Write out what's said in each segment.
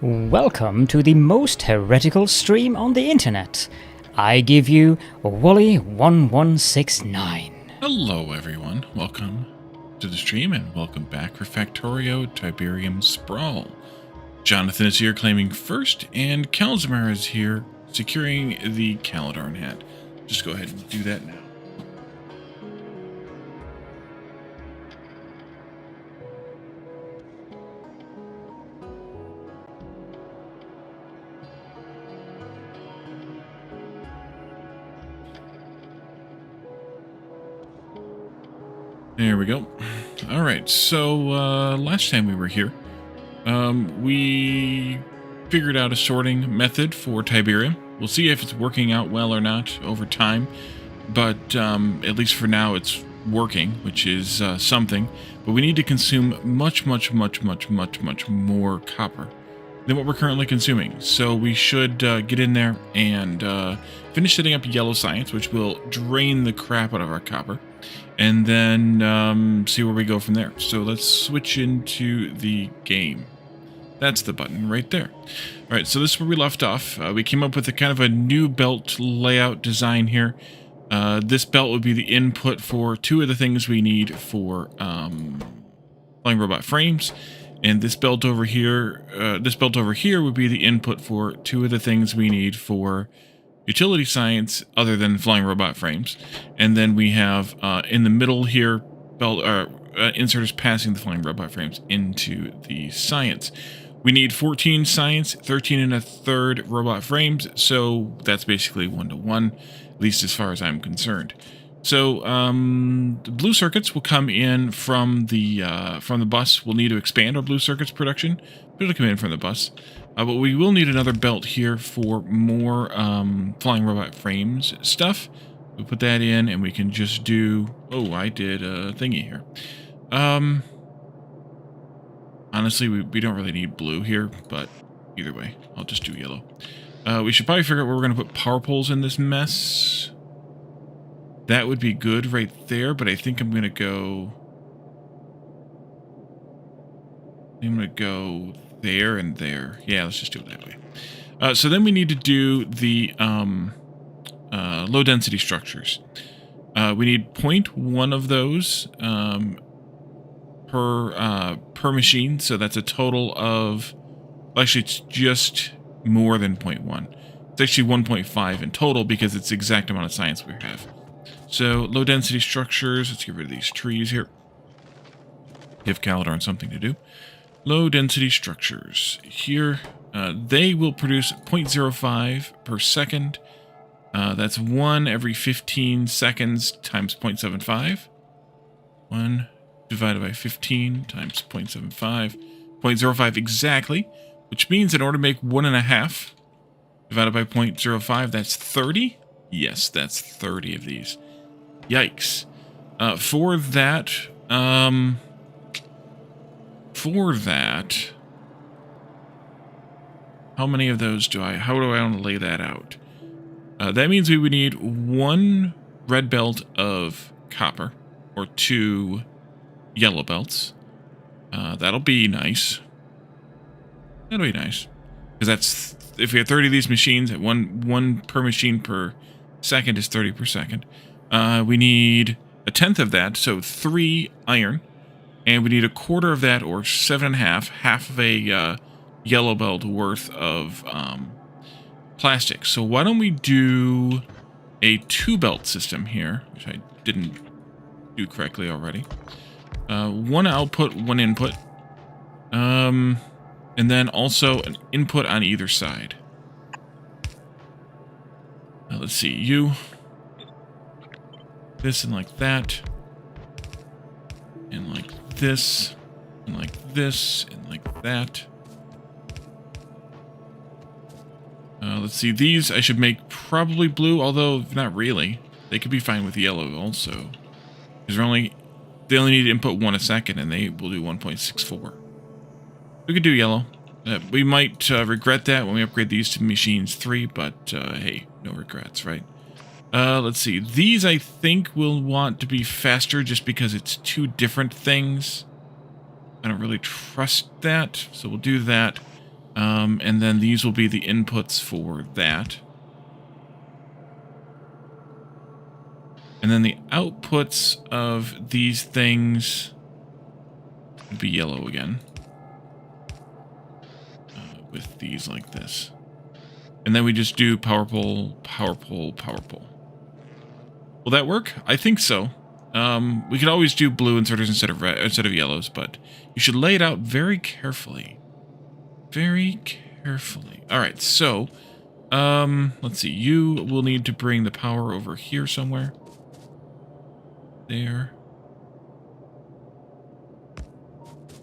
Welcome to the most heretical stream on the internet. I give you Wally1169. Hello everyone, welcome to the stream and welcome back for Factorio Tiberian Sprawl. Jonathan is here claiming first and Kalzamar is here securing the Caladarn hat. Just go ahead and do that now. There we go. All right, so last time we were here, we figured out a sorting method for Tiberium. We'll see if it's working out well or not over time, but at least for now it's working, which is something. But we need to consume much more copper than what we're currently consuming. So we should get in there and finish setting up yellow science, which will drain the crap out of our copper. And then see where we go from there. So let's switch into the game. That's the button right there. All right, so this is where we left off. We came up with a kind of a new belt layout design here. This belt would be the input for two of the things we need for flying robot frames, and this belt over here, would be the input for two of the things we need for utility science other than flying robot frames. And then we have in the middle here belt inserters passing the flying robot frames into the science. We need 14 science, 13 1/3 robot frames, so that's basically 1-to-1, at least as far as I'm concerned. So the blue circuits will come in from the bus. We'll need to expand our blue circuits production, but it'll come in from the bus. But we will need another belt here for more flying robot frames stuff. We'll put that in, and we can just do... Oh, I did a thingy here. Honestly, we don't really need blue here, but either way, I'll just do yellow. We should probably figure out where we're going to put power poles in this mess. That would be good right there, but I think I'm going to go... there and there. Yeah, let's just do it that way. So then we need to do the low density structures. We need 0.1 of those per machine. So that's a total of... Actually, it's just more than 0.1. It's actually 1.5 in total because it's the exact amount of science we have. So low density structures. Let's get rid of these trees here. Give Caladarn something to do. Low density structures. Here, they will produce 0.05 per second. That's 1 every 15 seconds times 0.75. 1 divided by 15 times 0.75. 0.05 exactly, which means in order to make 1.5 divided by 0.05, that's 30? Yes, that's 30 of these. Yikes. For that... how many of those how do I want to lay that out? That means we would need 1 red belt of copper, or 2 yellow belts. That'll be nice. That'll be nice. Because that's, if we have 30 of these machines, at one per machine per second is 30 per second. We need 1/10 of that, so 3 iron. And we need 1/4 of that, or 7.5, half of a yellow belt worth of plastic. So why don't we do a 2-belt system here, which I didn't do correctly already. 1 output, 1 input. And then also an input on either side. Let's see, you. This and like that. And like this, and like this, and like that. Let's see, these I should make probably blue, although not really. They could be fine with yellow also. Because they only need to input 1 a second, and they will do 1.64. We could do yellow. We might regret that when we upgrade these to machines 3, but hey, no regrets, right? Let's see. These, I think, will want to be faster just because it's 2 different things. I don't really trust that, so we'll do that. And then these will be the inputs for that. And then the outputs of these things would be yellow again. With these like this. And then we just do power pole, power pole, power pole. Will that work? I think so. We could always do blue inserters instead of yellows, but you should lay it out very carefully. Very carefully. All right, so let's see. You will need to bring the power over here somewhere. There.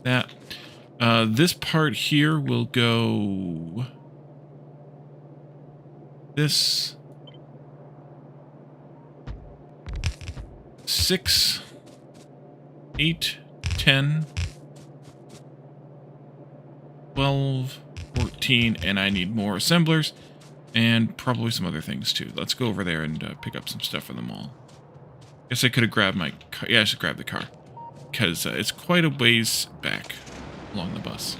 That. This part here will go this 6, 8, 10, 12, 14, and I need more assemblers and probably some other things too. Let's go over there and pick up some stuff from the mall. Guess I could have grabbed my car. Yeah, I should grab the car because it's quite a ways back along the bus.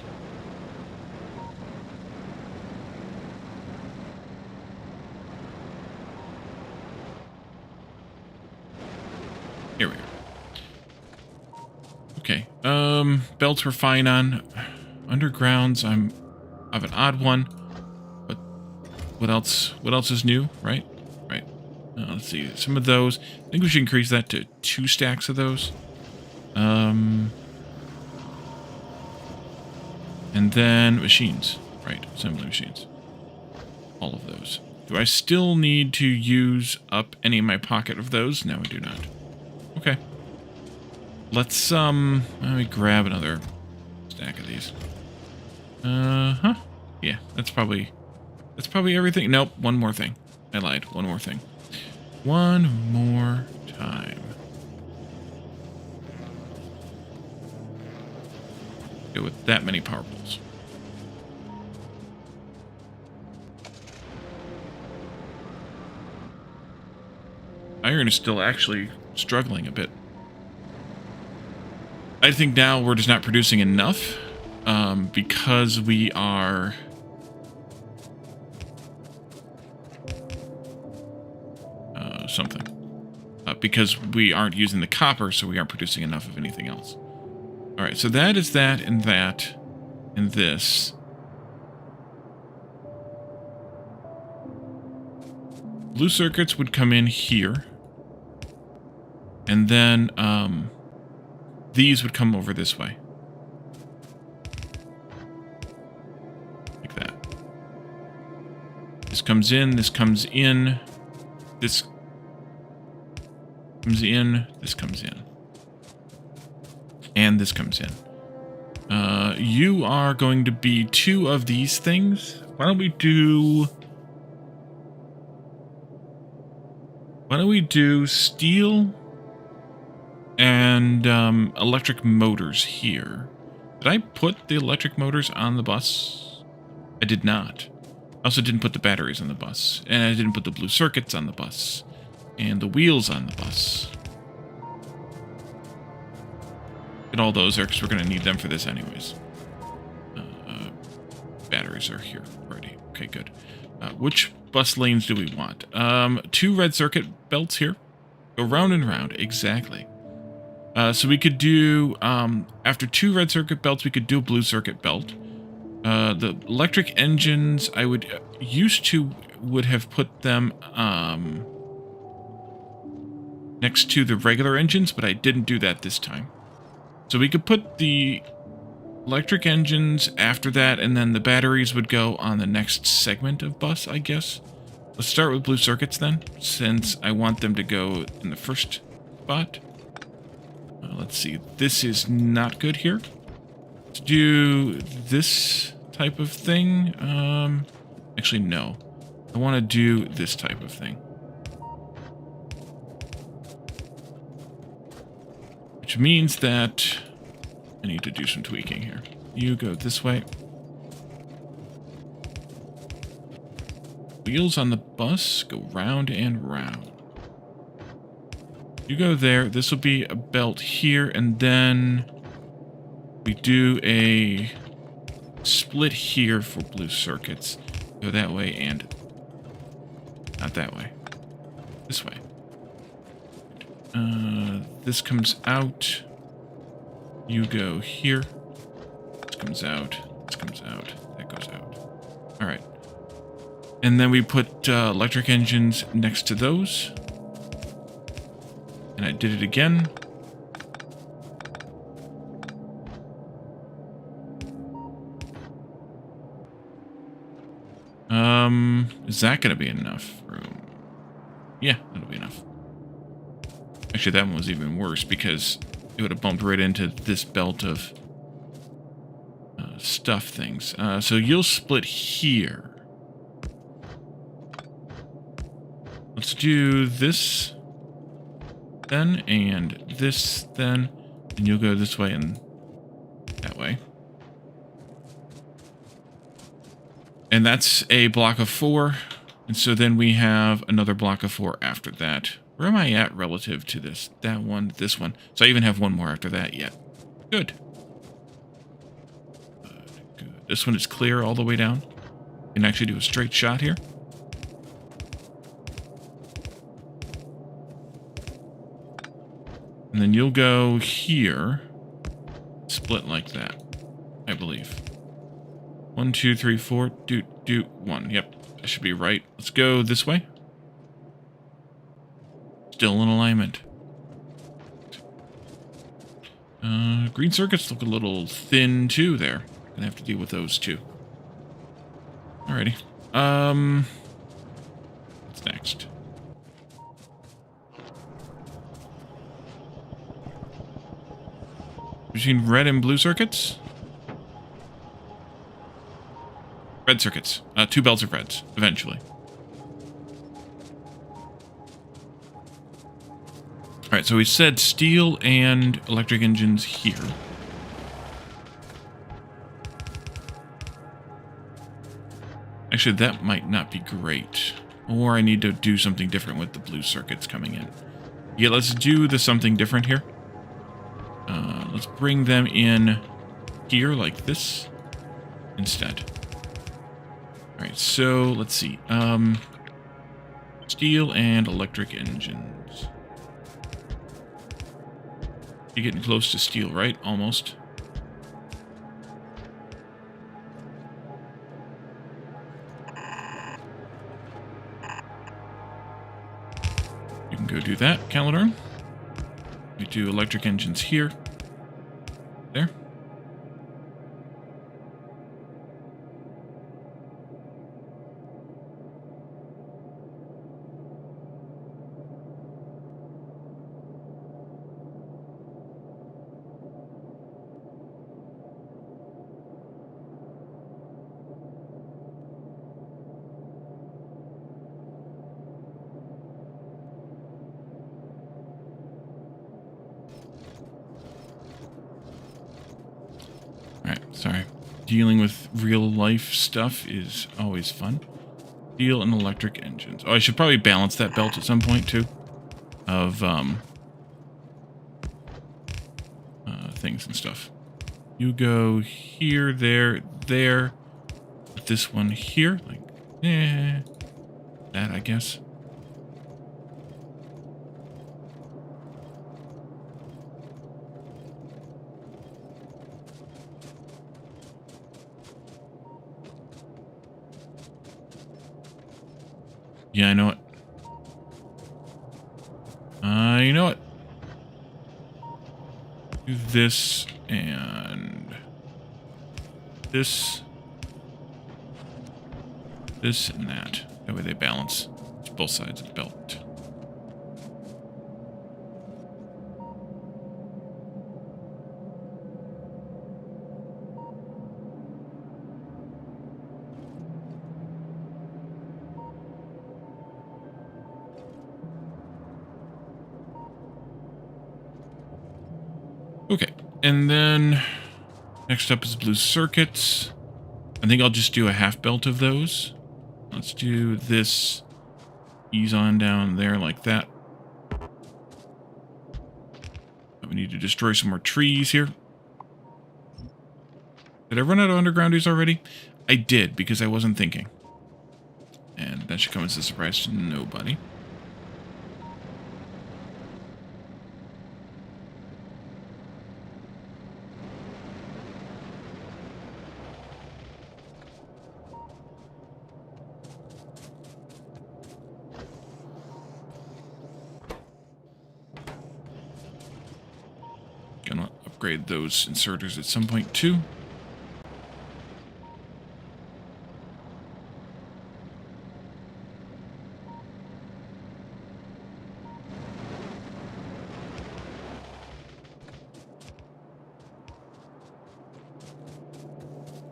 Here we are. Okay. Belts we're fine on. Undergrounds, I have an odd one. But what else? What else is new? Right? Right. Let's see. Some of those. I think we should increase that to 2 stacks of those. And then machines. Right. Assembly machines. All of those. Do I still need to use up any in my pocket of those? No, I do not. Okay. Let's, let me grab another stack of these. Yeah, that's probably everything. Nope, one more thing. I lied. One more thing. One more time. Go with that many power poles. Iron is still actually struggling a bit. I think now we're just not producing enough because we are something. Because we aren't using the copper, so we aren't producing enough of anything else. Alright, so that is that and that and this. Blue circuits would come in here. And then these would come over this way. Like that. This comes in, this comes in, this comes in, this comes in. And this comes in. You are going to be 2 of these things. Why don't we do steel and electric motors here. Did I put the electric motors on the bus? I did not. I also didn't put the batteries on the bus. And I didn't put the blue circuits on the bus. And the wheels on the bus. And all those are because we're going to need them for this anyways. Batteries are here already. Okay, good. Which bus lanes do we want? 2 red circuit belts here. Go round and round. Exactly. So we could do, after 2 red circuit belts, we could do a blue circuit belt. The electric engines, I would would have put them next to the regular engines, but I didn't do that this time. So we could put the electric engines after that, and then the batteries would go on the next segment of bus, I guess. Let's start with blue circuits then, since I want them to go in the first spot. Let's see, this is not good here. Let's do this type of thing. Actually, no. I want to do this type of thing. Which means that I need to do some tweaking here. You go this way. Wheels on the bus go round and round. You go there. This will be a belt here, and then we do a split here for blue circuits. Go that way and not that way. This way. This comes out. You go here. This comes out. This comes out. That goes out. All right. And then we put electric engines next to those. And I did it again. Is that going to be enough room? Yeah, that'll be enough. Actually, that one was even worse because it would have bumped right into this belt of stuff things. So you'll split here. Let's do this then, and this then, and you'll go this way and that way. And that's a block of 4. And so then we have another block of 4 after that. Where am I at relative to this? That one, this one. So I even have one more after that yet. Good. Good. This one is clear all the way down. Can actually do a straight shot here. And then you'll go here. Split like that, I believe. 1, 2, 3, 4. Do 1. Yep, that should be right. Let's go this way. Still in alignment. Green circuits look a little thin too there. Gonna have to deal with those too. Alrighty. What's next? Between red and blue circuits? Red circuits. 2 belts of reds, eventually. Alright, so we said steel and electric engines here. Actually, that might not be great. Or I need to do something different with the blue circuits coming in. Yeah, let's do the something different here. Let's bring them in here like this instead. Alright, so let's see. Steel and electric engines. You're getting close to steel, right? Almost. You can go do that, Calidorn. We do electric engines here. There. Sorry. Dealing with real life stuff is always fun. Steel and electric engines. Oh, I should probably balance that belt at some point too. Of things and stuff. You go here, there, there. This one here. Like, that I guess. Yeah, I know it. You know what? Do this and this. This and that. That way they balance. It's both sides of the belt. Okay, and then next up is blue circuits. I think I'll just do a half belt of those. Let's do this. Ease on down there like that. We need to destroy some more trees here. Did I run out of undergroundies already? I did, because I wasn't thinking. And that should come as a surprise to nobody. Gonna upgrade those inserters at some point too.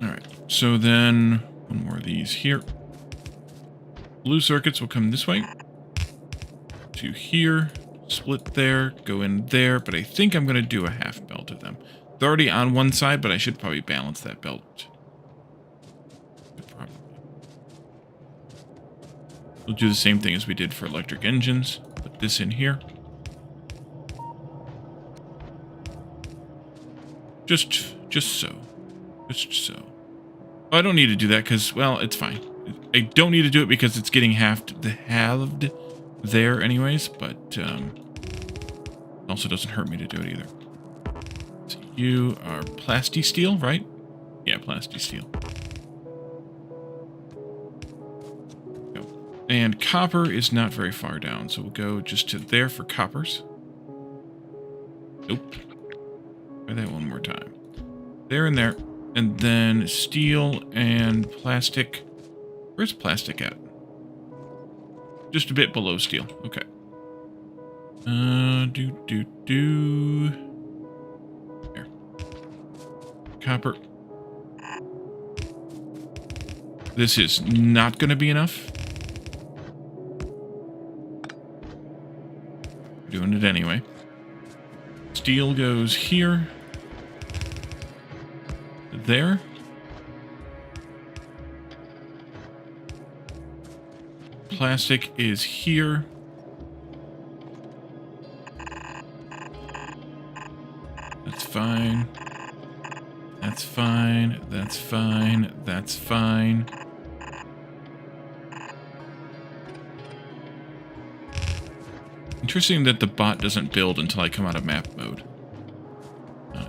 Alright, so then one more of these here. Blue circuits will come this way to here. Split there, go in there, but I think I'm going to do a half belt of them. They're already on one side, but I should probably balance that belt. Probably. We'll do the same thing as we did for electric engines. Put this in here. Just so. Just so. Oh, I don't need to do that because, well, it's fine. I don't need to do it because it's getting halved there anyways, but it also doesn't hurt me to do it either. So you are plastisteel, right? Yeah, plastisteel. Go. And copper is not very far down, so we'll go just to there for coppers. Nope. Try that one more time. There and there. And then steel and plastic. Where's plastic at? Just a bit below steel. Okay. Here. Copper. This is not going to be enough. Doing it anyway. Steel goes here. There. Plastic is here. That's fine. That's fine. That's fine. That's fine. Interesting that the bot doesn't build until I come out of map mode.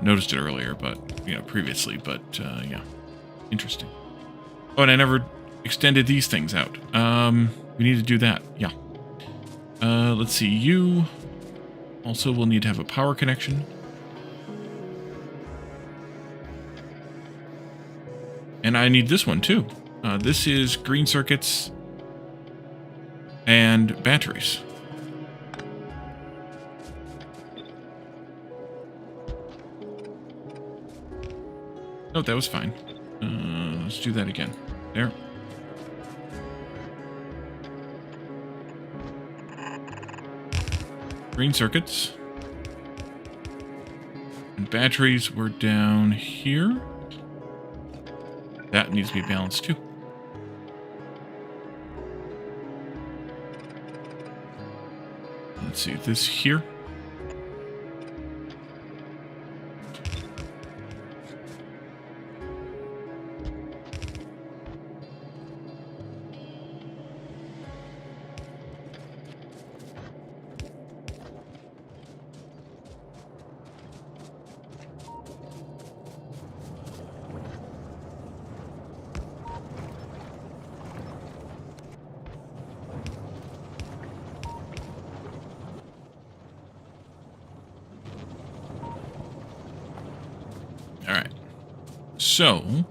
Noticed it earlier, but, previously, but, yeah. Interesting. Oh, and I never extended these things out. We need to do that. Yeah. Let's see. You also will need to have a power connection. And I need this one too. This is green circuits and batteries. Oh, that was fine. Let's do that again. There. Green circuits. And batteries were down here. That needs to be balanced too. Let's see, this here. Alright. So,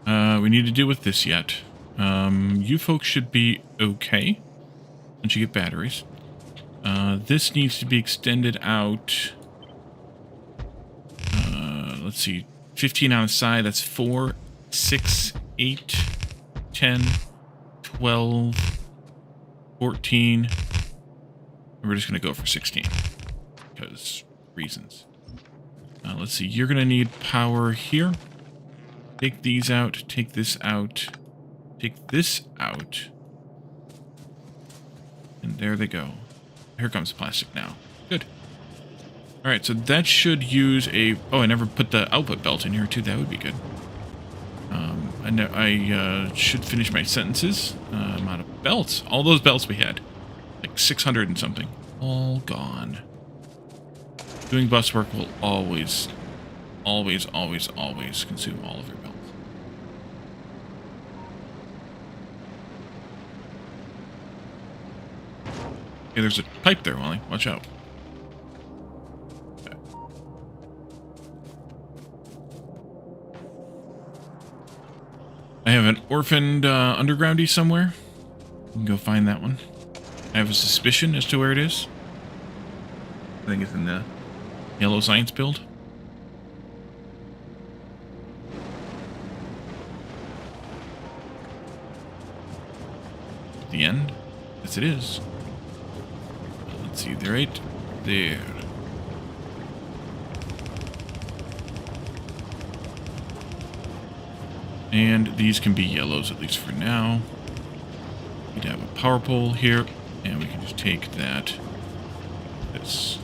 we need to deal with this yet. You folks should be okay once you get batteries. This needs to be extended out. Let's see. 15 on the side. That's 4, 6, 8, 10, 12, 14. We're just going to go for 16. Because reasons. Let's see. You're going to need power here. Take these out. Take this out. Take this out. And there they go. Here comes plastic now. Good. All right, so that should use a... Oh, I never put the output belt in here, too. That would be good. I should finish my sentences. I'm out of belts. All those belts we had. Like 600 and something. All gone. Doing bus work will always consume all of your belts. Okay, there's a pipe there, Wally. Watch out. I have an orphaned undergroundy somewhere. You can go find that one. I have a suspicion as to where it is. I think it's in the yellow science build. At the end? Yes, it is. Let's see, they're right there. And these can be yellows, at least for now. We'd have a power pole here, and we can just take that. This.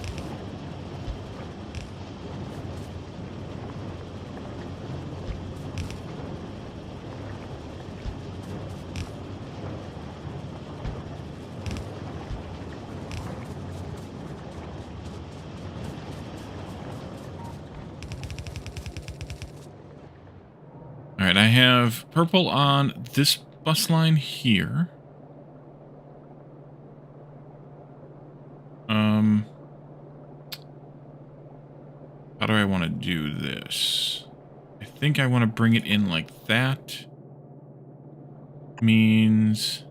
Alright, I have purple on this bus line here. How do I want to do this? I think I want to bring it in like that. Means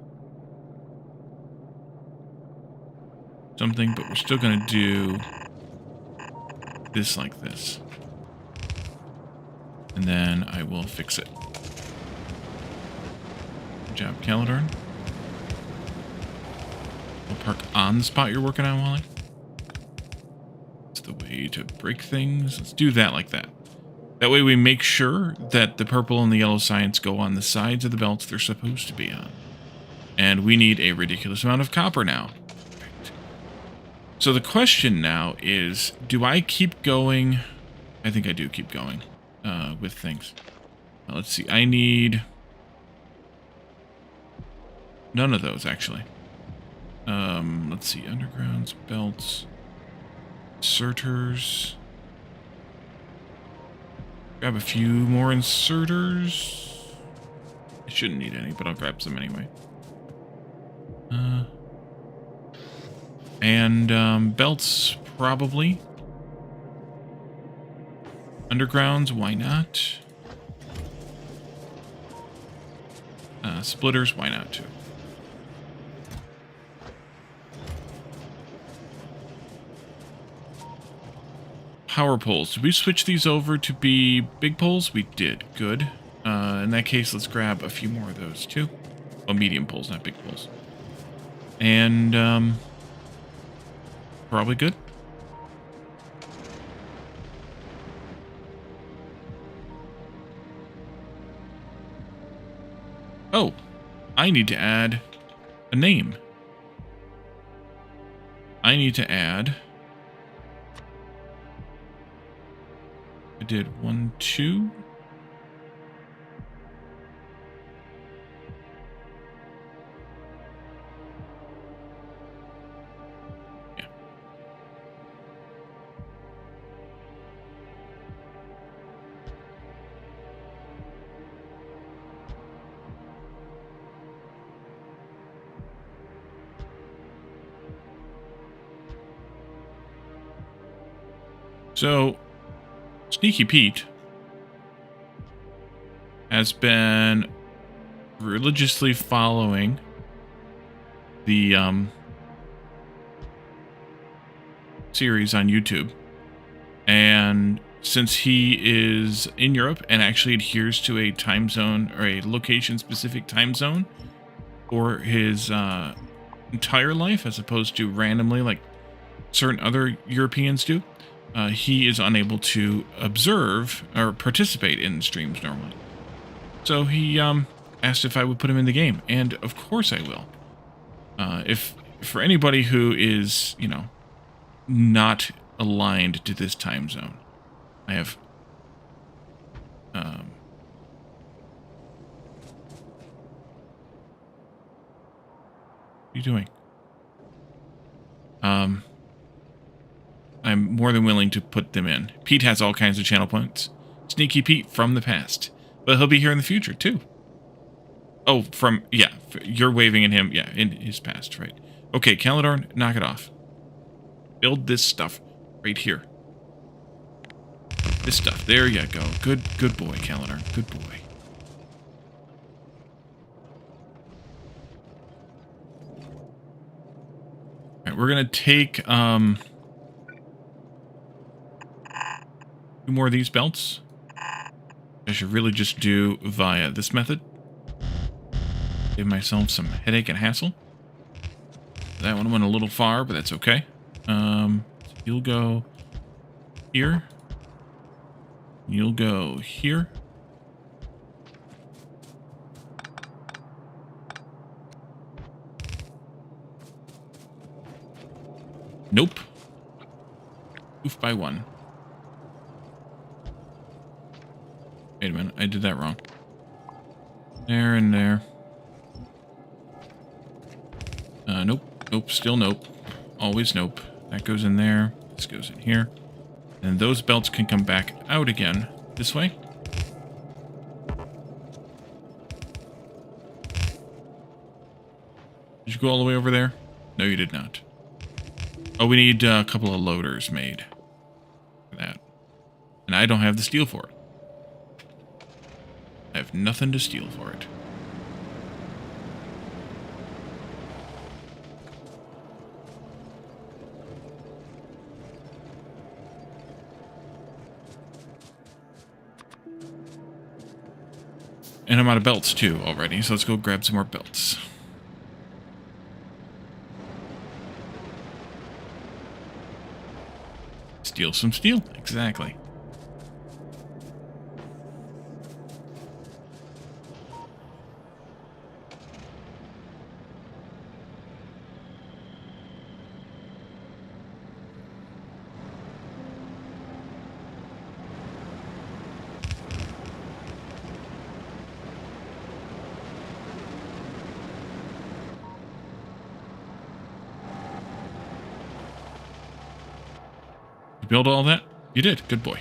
something, but we're still going to do this like this. And then I will fix it. Good job, Caledon. We'll park on the spot you're working on, Wally. That's the way to break things. Let's do that like that. That way we make sure that the purple and the yellow science go on the sides of the belts they're supposed to be on. And we need a ridiculous amount of copper now. Right. So the question now is, do I keep going? I think I do keep going. With things. Let's see. I need none of those, actually. Let's see. Undergrounds, belts, inserters. Grab a few more inserters. I shouldn't need any, but I'll grab some anyway. And belts, probably. Undergrounds, why not? Splitters, why not too? Power poles. Did we switch these over to be big poles? We did. Good. In that case, let's grab a few more of those too. Oh, medium poles, not big poles. And probably good. Oh, I need to add a name. I need to add... I did 1, 2. Yeah. So, Sneaky Pete has been religiously following the series on YouTube. And since he is in Europe and actually adheres to a time zone or a location-specific time zone for his entire life, as opposed to randomly like certain other Europeans do, he is unable to observe or participate in streams normally. So he asked if I would put him in the game, and of course I will. If for anybody who is, you know, not aligned to this time zone. I have what are you doing? I'm more than willing to put them in. Pete has all kinds of channel points. Sneaky Pete from the past. But he'll be here in the future, too. Oh, yeah, you're waving at him. Yeah, in his past, right. Okay, Caledorn, knock it off. Build this stuff right here. This stuff. There you go. Good boy, Caledorn. Good boy. All right, we're going to take, 2 more of these belts. I should really just do via this method. Give myself some headache and hassle. That one went a little far, but that's okay. You'll go here. You'll go here. Nope. Oof by 1. Wait a minute, I did that wrong. There and there. Nope, still nope. Always nope. That goes in there, this goes in here. And those belts can come back out again this way. Did you go all the way over there? No, you did not. Oh, we need a couple of loaders made for that. And I don't have the steel for it. I have nothing to steal for it. And I'm out of belts too already, so let's go grab some more belts. Steal some steel, exactly. You build all that? You did. Good boy.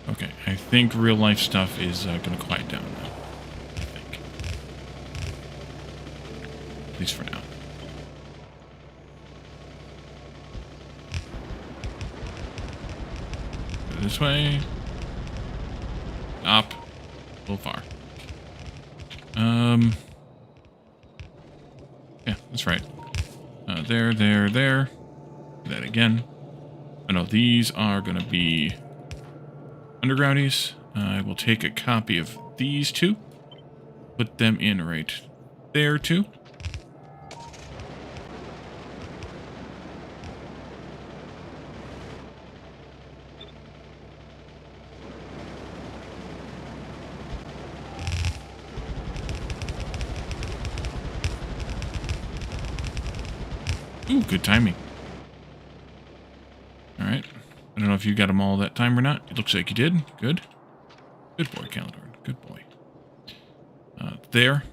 Okay, I think real life stuff is going to quiet down now. I think. At least for now. This way. Up. A little far. Yeah, that's right. There. Do that again. Oh no, these are going to be undergroundies. I will take a copy of these two. Put them in right there too. Ooh, good timing. Alright. I don't know if you got them all that time or not. It looks like you did. Good. Good boy, Caledorn. Good boy. There.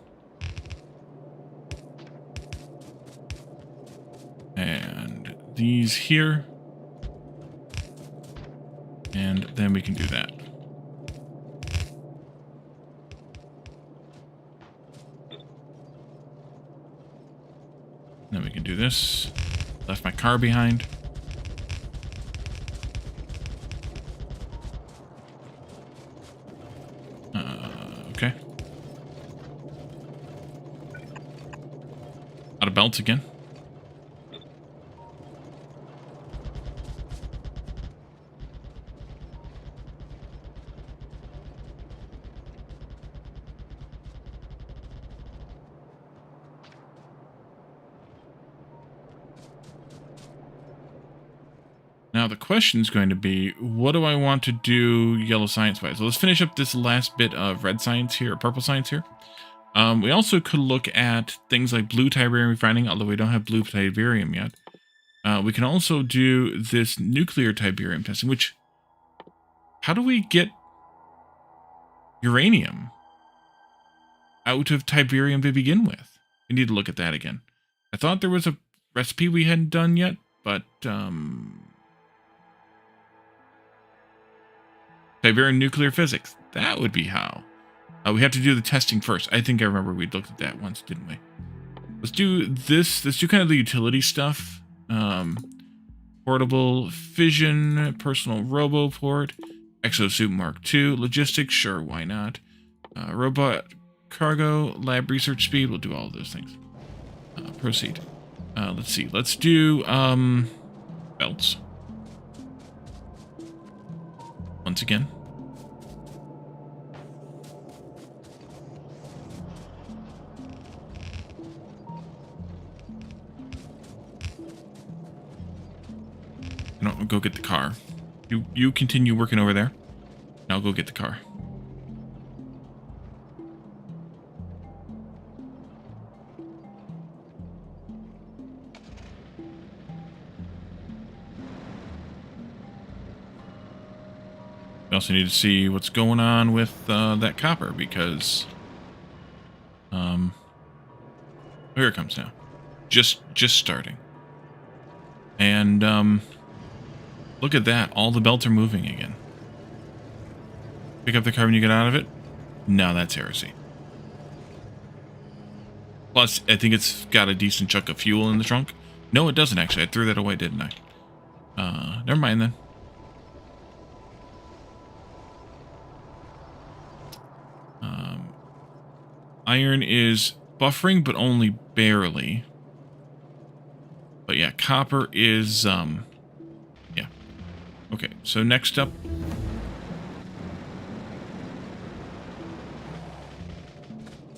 And these here. And then we can do that. Then we can do this. Left my car behind. Okay. Out of belts again. Now the question is going to be, what do I want to do yellow science-wise? So let's finish up this last bit of red science here, or purple science here. We also could look at things like blue Tiberium refining, although we don't have blue Tiberium yet. We can also do this nuclear Tiberium testing, which... How do we get uranium out of Tiberium to begin with? We need to look at that again. I thought there was a recipe we hadn't done yet, but... Tiberium nuclear physics. That would be how. We have to do the testing first. I think I remember we looked at that once, didn't we? Let's do this. Let's do kind of the utility stuff. Portable fission, personal roboport, exosuit Mark II, logistics, sure, why not? Robot cargo, lab research speed, we'll do all of those things. Proceed. Let's see, let's do belts. Once again. No, go get the car. You continue working over there. And I'll go get the car. We also need to see what's going on with that copper, because here it comes now. Just starting. And look at that. All the belts are moving again. Pick up the car when you get out of it? No, that's heresy. Plus, I think it's got a decent chunk of fuel in the trunk. No, it doesn't actually. I threw that away, didn't I? Never mind then. Iron is buffering, but only barely. But yeah, copper is, yeah. Okay, so next up.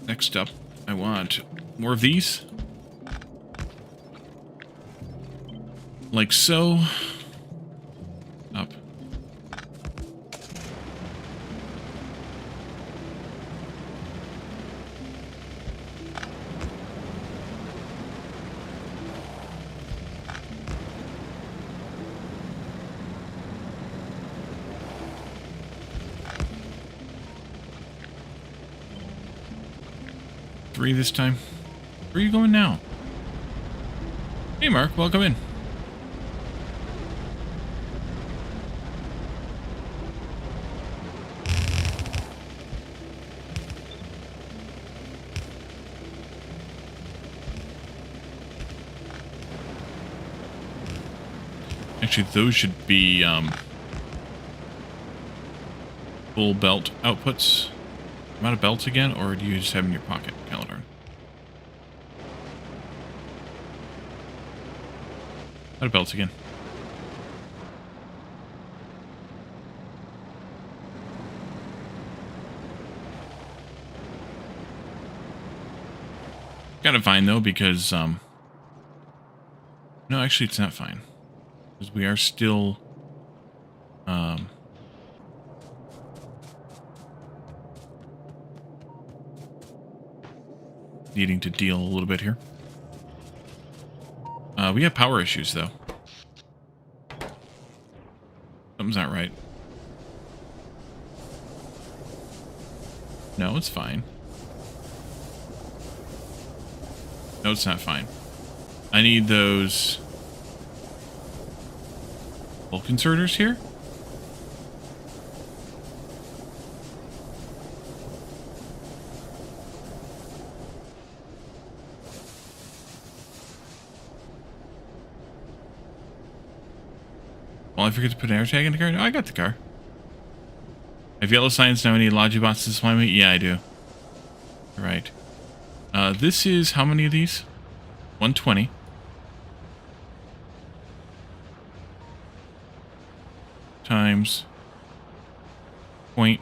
Next up, I want more of these. Like so. Up. Three this time. Where are you going now? Hey Mark, welcome in. Actually, those should be full belt outputs. Am I out of belts again, or do you just have them in your pocket, Calidorn? Out of belts again. Kind of fine though, because no, actually it's not fine, because we are still needing to deal a little bit here. We have power issues, though. Something's not right. No, it's fine. No, it's not fine. I need those bulk inserters here. Well, I forget to put an air tag in the car. No, I got the car. I have yellow science now. I need Logibots to supply me. Yeah, I do. All right. This is how many of these? 120. Times 0.9.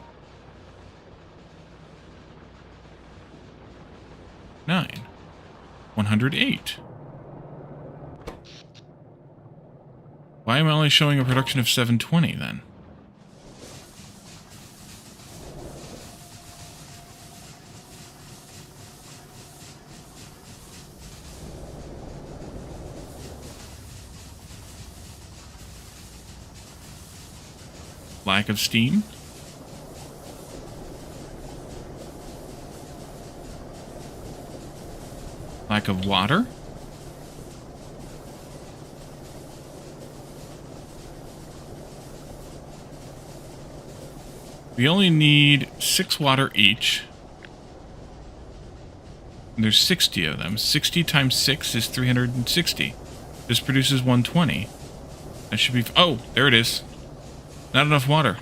108. Why am I only showing a production of 720 then? Lack of steam? Lack of water? We only need 6 water each. And there's 60 of them. 60 times 6 is 360. This produces 120. That should be... Oh, there it is. Not enough water.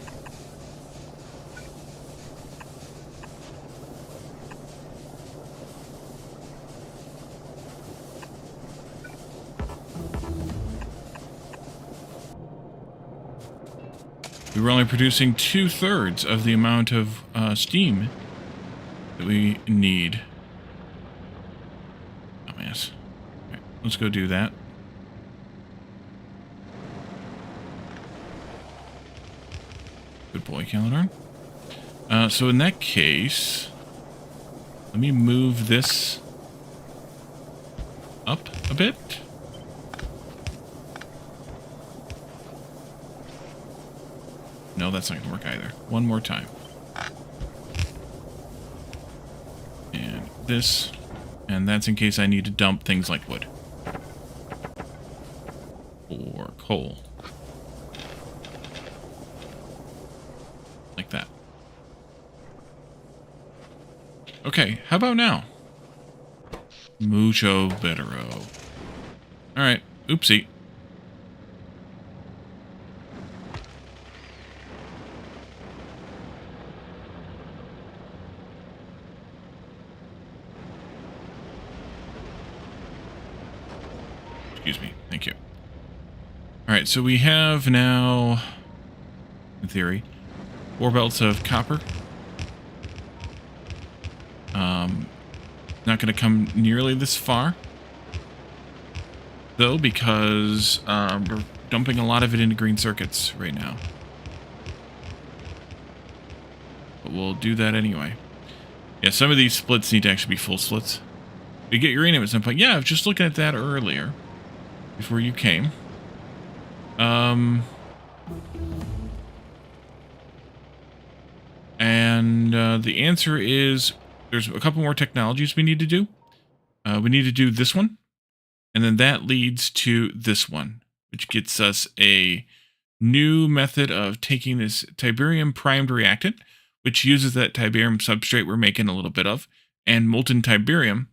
We were only producing 2/3 of the amount of steam that we need. Oh, yes. Right, let's go do that. Good boy, Caledon. So in that case, let me move this up a bit. No, that's not going to work either. One more time. And this. And that's in case I need to dump things like wood. Or coal. Like that. Okay, how about now? Mucho bettero. Alright, oopsie. Excuse me. Thank you. Alright, so we have now, in theory, 4 belts of copper. Not going to come nearly this far, though, because we're dumping a lot of it into green circuits right now. But we'll do that anyway. Yeah, some of these splits need to actually be full splits. We get uranium at some point. Yeah, I was just looking at that earlier, before you came. And the answer is there's a couple more technologies we need to do. We need to do this one, and then that leads to this one, which gets us a new method of taking this Tiberium primed reactant, which uses that Tiberium substrate we're making a little bit of, and molten Tiberium,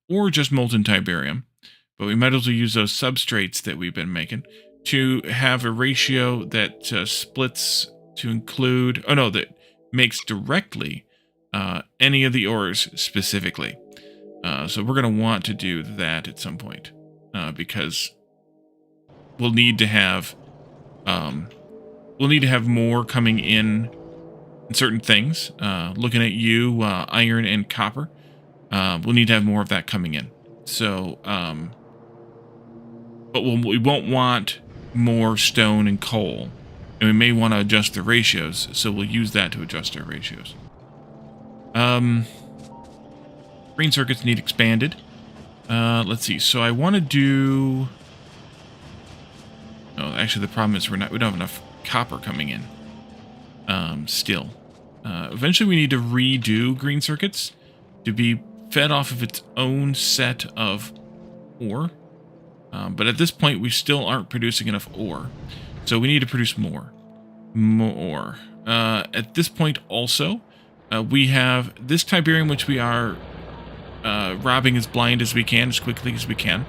or just molten Tiberium, but we might as well use those substrates that we've been making to have a ratio that splits to include, oh no, that makes directly any of the ores specifically. So we're going to want to do that at some point because we'll need to have more coming in certain things. Looking at you, iron and copper, we'll need to have more of that coming in. So, but we won't want more stone and coal, and we may want to adjust the ratios. So we'll use that to adjust our ratios. Green circuits need expanded. Let's see. So I want to do. Oh, actually, the problem is we don't have enough copper coming in. Still, eventually we need to redo green circuits to be fed off of its own set of ore. But at this point, we still aren't producing enough ore, so we need to produce more. At this point, also, we have this Tiberium, which we are robbing as blind as we can, as quickly as we can.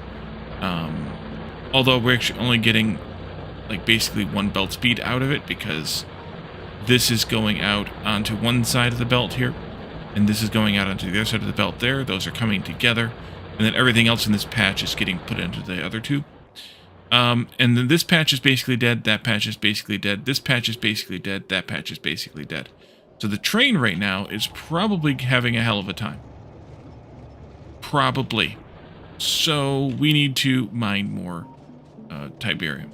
Although we're actually only getting like basically 1 belt speed out of it, because this is going out onto one side of the belt here, and this is going out onto the other side of the belt there. Those are coming together, and then everything else in this patch is getting put into the other two. And then this patch is basically dead, that patch is basically dead, this patch is basically dead, that patch is basically dead. So the train right now is probably having a hell of a time. Probably. So we need to mine more Tiberium.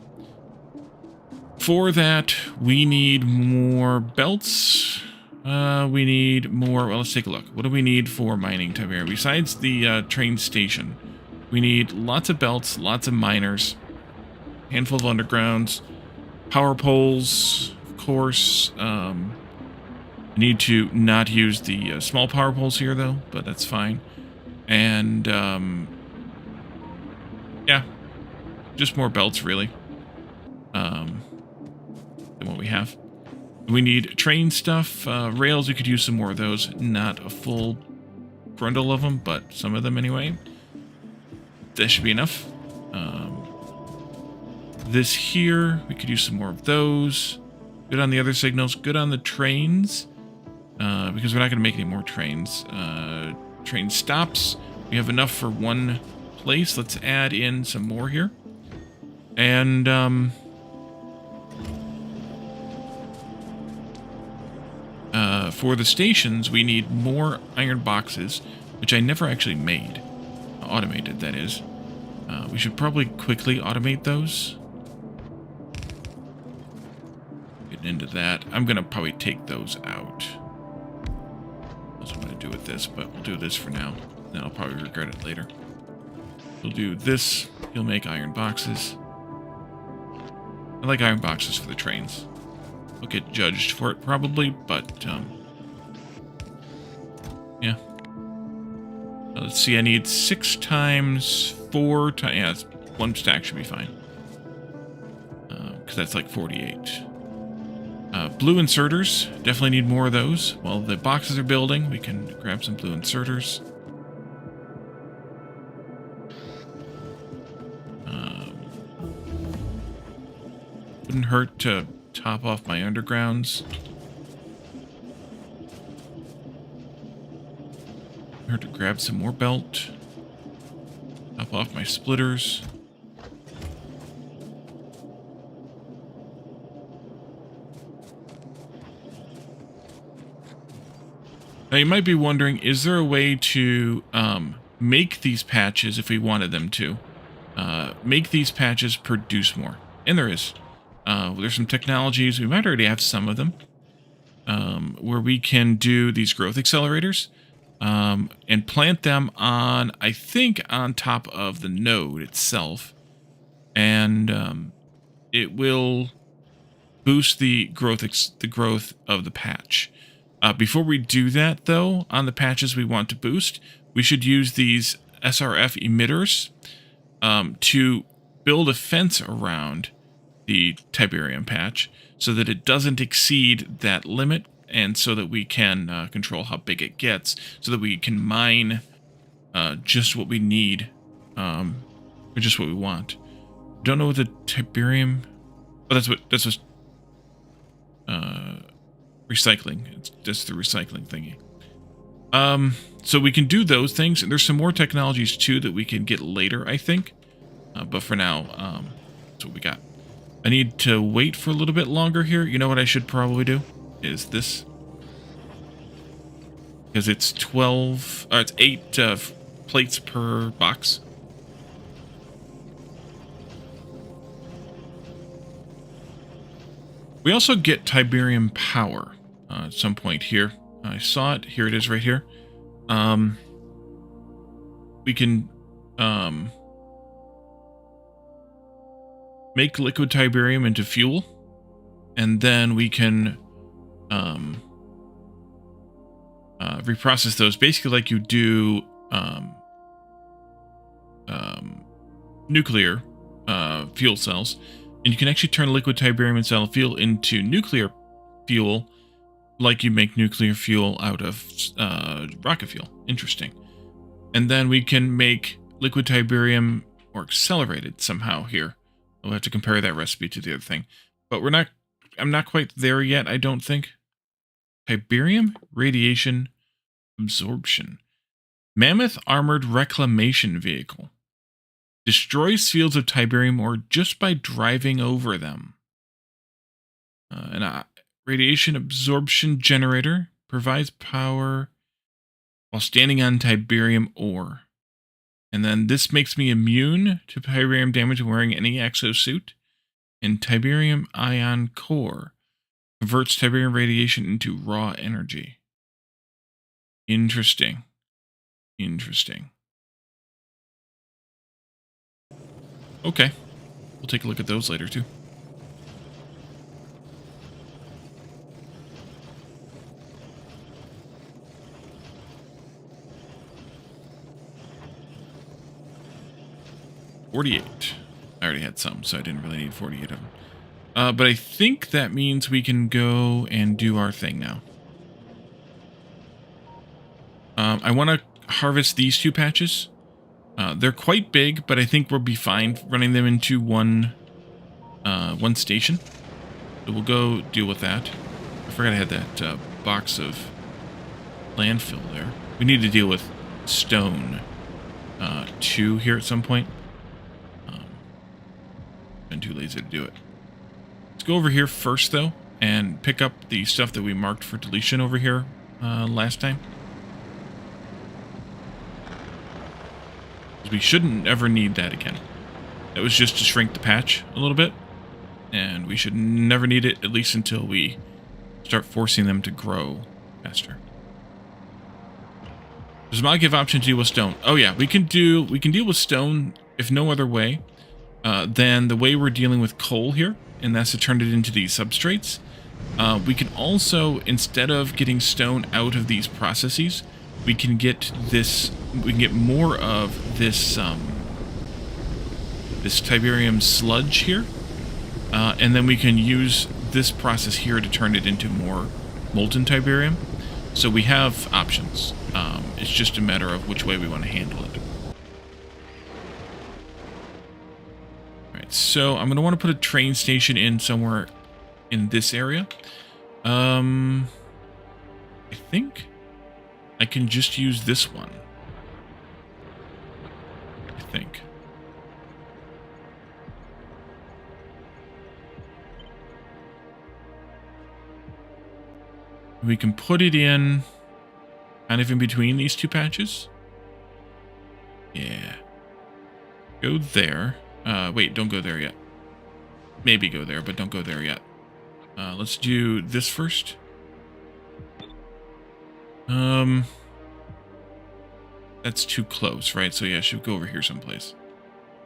For that, we need more belts. We need more... Well, let's take a look. What do we need for mining Tiberium? Besides the train station, we need lots of belts, lots of miners, handful of undergrounds, power poles, of course. I need to not use the small power poles here, though, but that's fine. And, yeah, just more belts, really, than what we have. We need train stuff, rails. We could use some more of those. Not a full grundle of them, but some of them anyway. That should be enough. This here, we could use some more of those. Good on the other signals. Good on the trains, because we're not going to make any more trains. Train stops. We have enough for one place. Let's add in some more here. And for the stations, we need more iron boxes, which I never actually made. Automated, that is. We should probably quickly automate those. Getting into that. I'm going to probably take those out. That's what I'm going to do with this, but we'll do this for now. Then I'll probably regret it later. We'll do this. You'll make iron boxes. I like iron boxes for the trains. I'll get judged for it probably, but yeah. Let's see, I need 6 times 4 times... Yeah, one stack should be fine. Because that's like 48. Blue inserters. Definitely need more of those. While the boxes are building, we can grab some blue inserters. Wouldn't hurt to top off my undergrounds. Hurt to grab some more belt. Top off my splitters. Now you might be wondering, is there a way to make these patches, if we wanted them to, make these patches produce more? And there is. There's some technologies, we might already have some of them, where we can do these growth accelerators and plant them on, I think, on top of the node itself. And it will boost the growth of the patch. Before we do that, though, on the patches we want to boost, we should use these SRF emitters to build a fence around the Tiberium patch so that it doesn't exceed that limit, and so that we can control how big it gets, so that we can mine just what we need, or just what we want. Don't know what the Tiberium... Oh, that's what recycling. It's just the recycling thingy. So we can do those things, and there's some more technologies too that we can get later, I think. But for now, that's what we got. I need to wait for a little bit longer here. You know what I should probably do? Is this. Because it's 8 plates per box. We also get Tiberium power at some point here. I saw it. Here it is right here. We can make liquid Tiberium into fuel, and then we can reprocess those basically like you do nuclear fuel cells. And you can actually turn liquid Tiberium and solid fuel into nuclear fuel like you make nuclear fuel out of rocket fuel. Interesting. And then we can make liquid Tiberium or accelerated somehow here. We'll have to compare that recipe to the other thing. But I'm not quite there yet, I don't think. Tiberium radiation absorption. Mammoth armored reclamation vehicle. Destroys fields of Tiberium ore just by driving over them. An radiation absorption generator provides power while standing on Tiberium ore. And then this makes me immune to Tiberium damage when wearing any exosuit. and Tiberium ion core. Converts Tiberium radiation into raw energy. Interesting. Interesting. Okay. We'll take a look at those later, too. $48. I already had some, so I didn't really need 48 of them. But I think that means we can go and do our thing now. I want to harvest these 2 patches. They're quite big, but I think we'll be fine running them into one station. So we'll go deal with that. I forgot I had that box of landfill there. We need to deal with stone 2 here at some point. Been too lazy to do it. Let's go over here first, though, and pick up the stuff that we marked for deletion over here last time. We shouldn't ever need that again. It was just to shrink the patch a little bit, and we should never need it, at least until we start forcing them to grow faster. Does mod give option to deal with stone? Oh yeah, we can deal with stone if no other way. Then the way we're dealing with coal here, and that's to turn it into these substrates. We can also, instead of getting stone out of these processes, we can get this. We can get more of this this Tiberium sludge here, and then we can use this process here to turn it into more molten Tiberium. So we have options. It's just a matter of which way we want to handle it. So I'm going to want to put a train station in somewhere in this area. I think I can just use this one. I think. We can put it in kind of in between these 2 patches. Yeah. Go there. Wait, don't go there yet. Maybe go there, but don't go there yet. Let's do this first. That's too close, right? So yeah, should go over here someplace.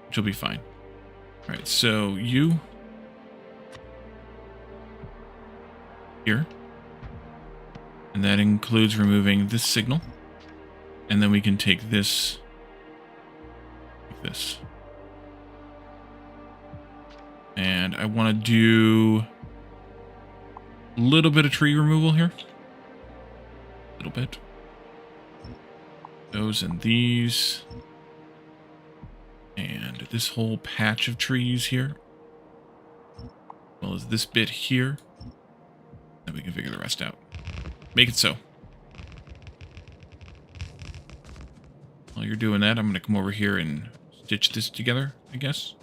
Which will be fine. Alright, so you... here. And that includes removing this signal. And then we can take this... like this. And I want to do a little bit of tree removal here. A little bit. Those and these. And this whole patch of trees here. As well as this bit here. Then we can figure the rest out. Make it so. While you're doing that, I'm going to come over here and stitch this together, I guess.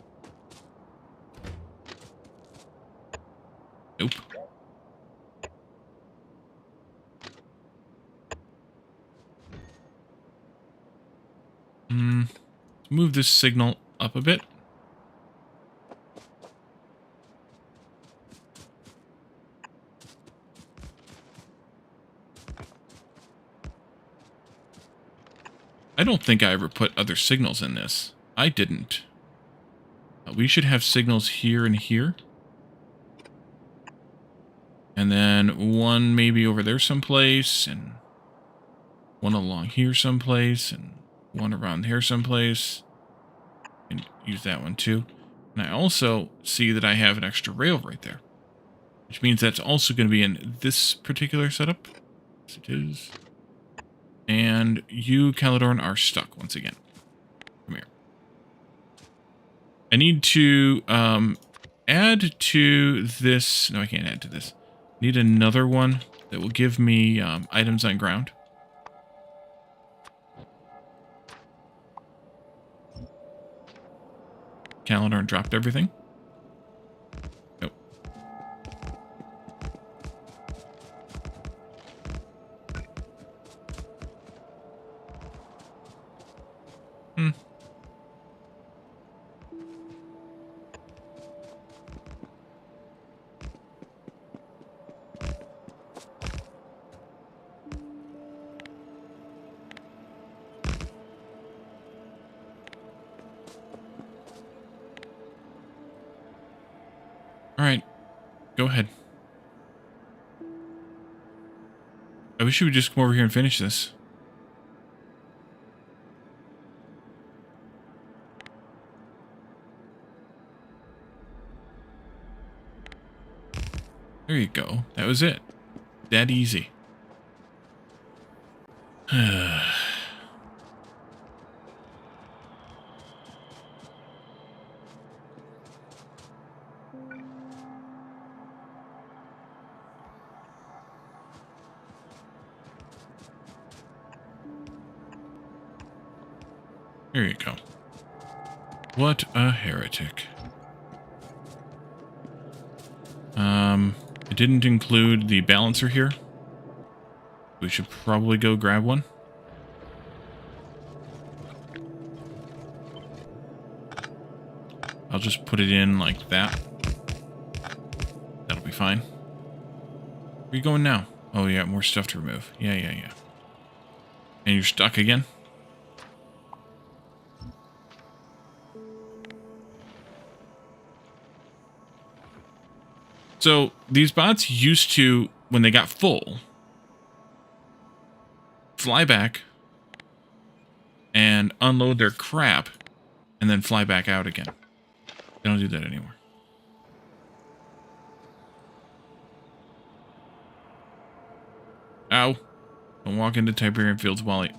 Nope. Let's move this signal up a bit. I don't think I ever put other signals in this. I didn't. We should have signals here and here. And then one maybe over there someplace, and one along here someplace, and one around here someplace. And use that one too. And I also see that I have an extra rail right there, which means that's also going to be in this particular setup. Yes, it is. And you, Calidorn, are stuck once again. Come here. I need to add to this. No, I can't add to this. Need another one that will give me items on ground. Calidorn dropped everything. Nope. All right, go ahead. I wish you would just come over here and finish this. There you go. That was it. That easy. There you go. What a heretic. I didn't include the balancer here. We should probably go grab one. I'll just put it in like that. That'll be fine. Where are you going now? Oh, yeah, more stuff to remove. Yeah. And you're stuck again? So, these bots used to, when they got full, fly back and unload their crap and then fly back out again. They don't do that anymore. Ow. Don't walk into Tiberian fields, Wally.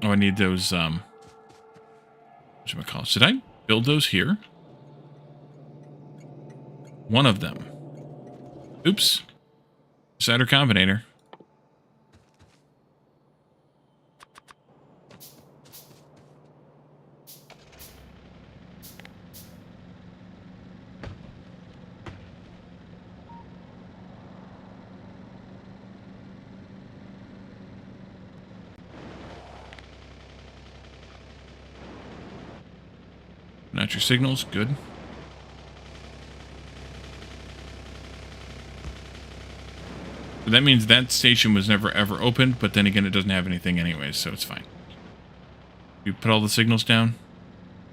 Oh, I need those, whatchamacallit. Should I build those here? One of them. Oops. Decider Combinator. Not your signals. Good. So that means that station was never ever opened, but then again, it doesn't have anything anyways, so it's fine. You put all the signals down?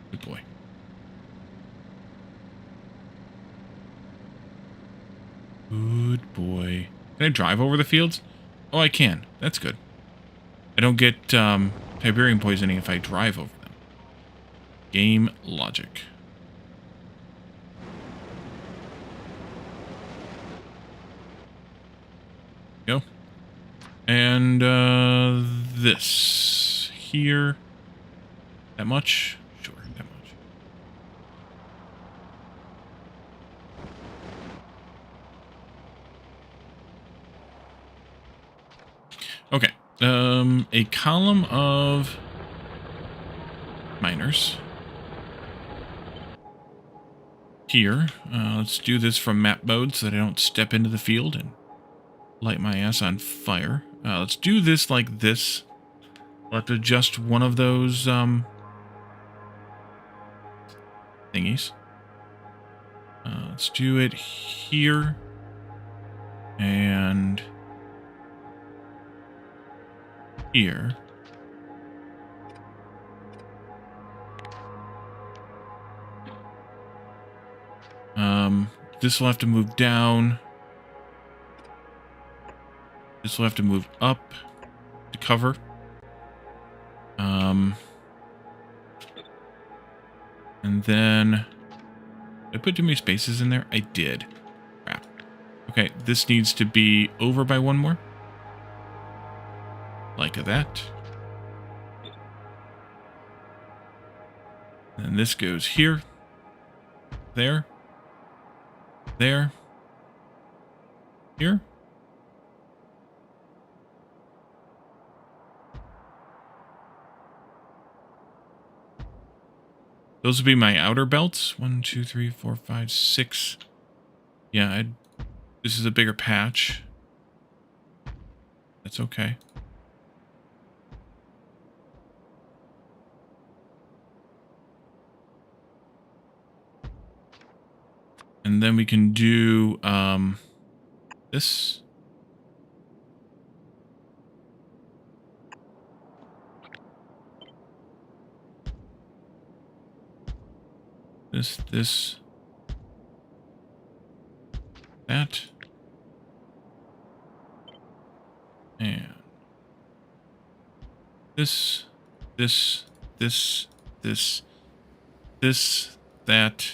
Good boy. Good boy. Can I drive over the fields? Oh, I can. That's good. I don't get Tiberium poisoning if I drive over them. Game logic. Go. And this here. That much? Sure, that much. Okay. A column of miners. Here. Let's do this from map mode so that I don't step into the field and light my ass on fire. Let's do this like this. I'll have to adjust one of those thingies. Let's do it here. And here. This will have to move down. This will have to move up to cover. And then, did I put too many spaces in there? I did. Crap. Okay, this needs to be over by one more. Like that. And this goes here. There. There. Here. Those would be my outer belts. 1, 2, 3, 4, 5, 6. Yeah, this is a bigger patch. That's okay. And then we can do this. This, that, and this, that.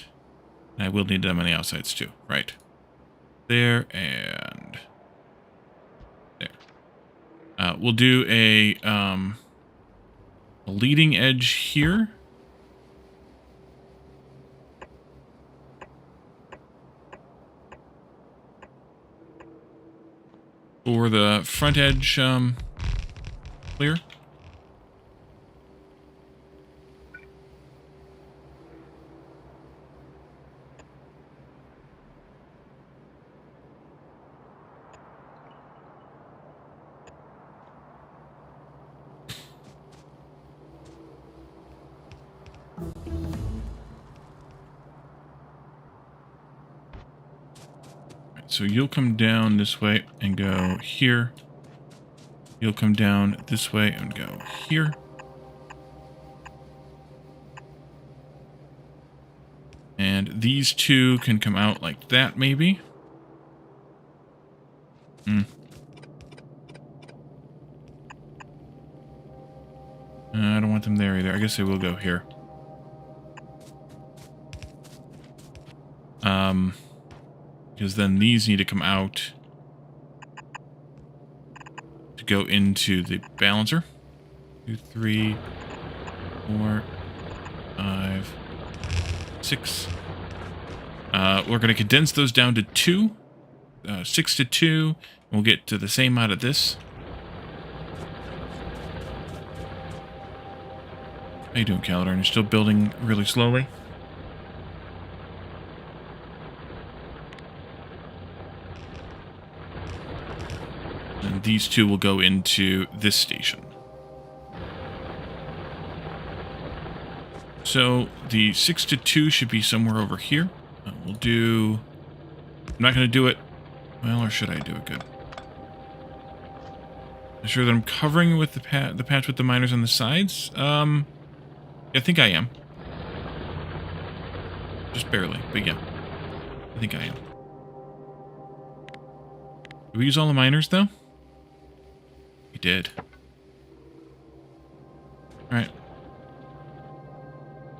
And I will need them on the outsides too, right? There and there. We'll do a leading edge here. For the front edge clear. So you'll come down this way and go here. You'll come down this way and go here. And these two can come out like that, maybe. I don't want them there either. I guess they will go here. Because then these need to come out to go into the balancer. 2, 3, 4, 5, 6. We're going to condense those down to 2. 6 to 2. We'll get to the same out of this. How you doing, Calidar? You're still building really slowly? And these two will go into this station. So the 6 to 2 should be somewhere over here. We'll do... I'm not going to do it... Well, or should I do it? Good. I'm sure that I'm covering with the patch with the miners on the sides. I think I am. Just barely, but yeah. I think I am. Did we use all the miners, though? We did. Alright.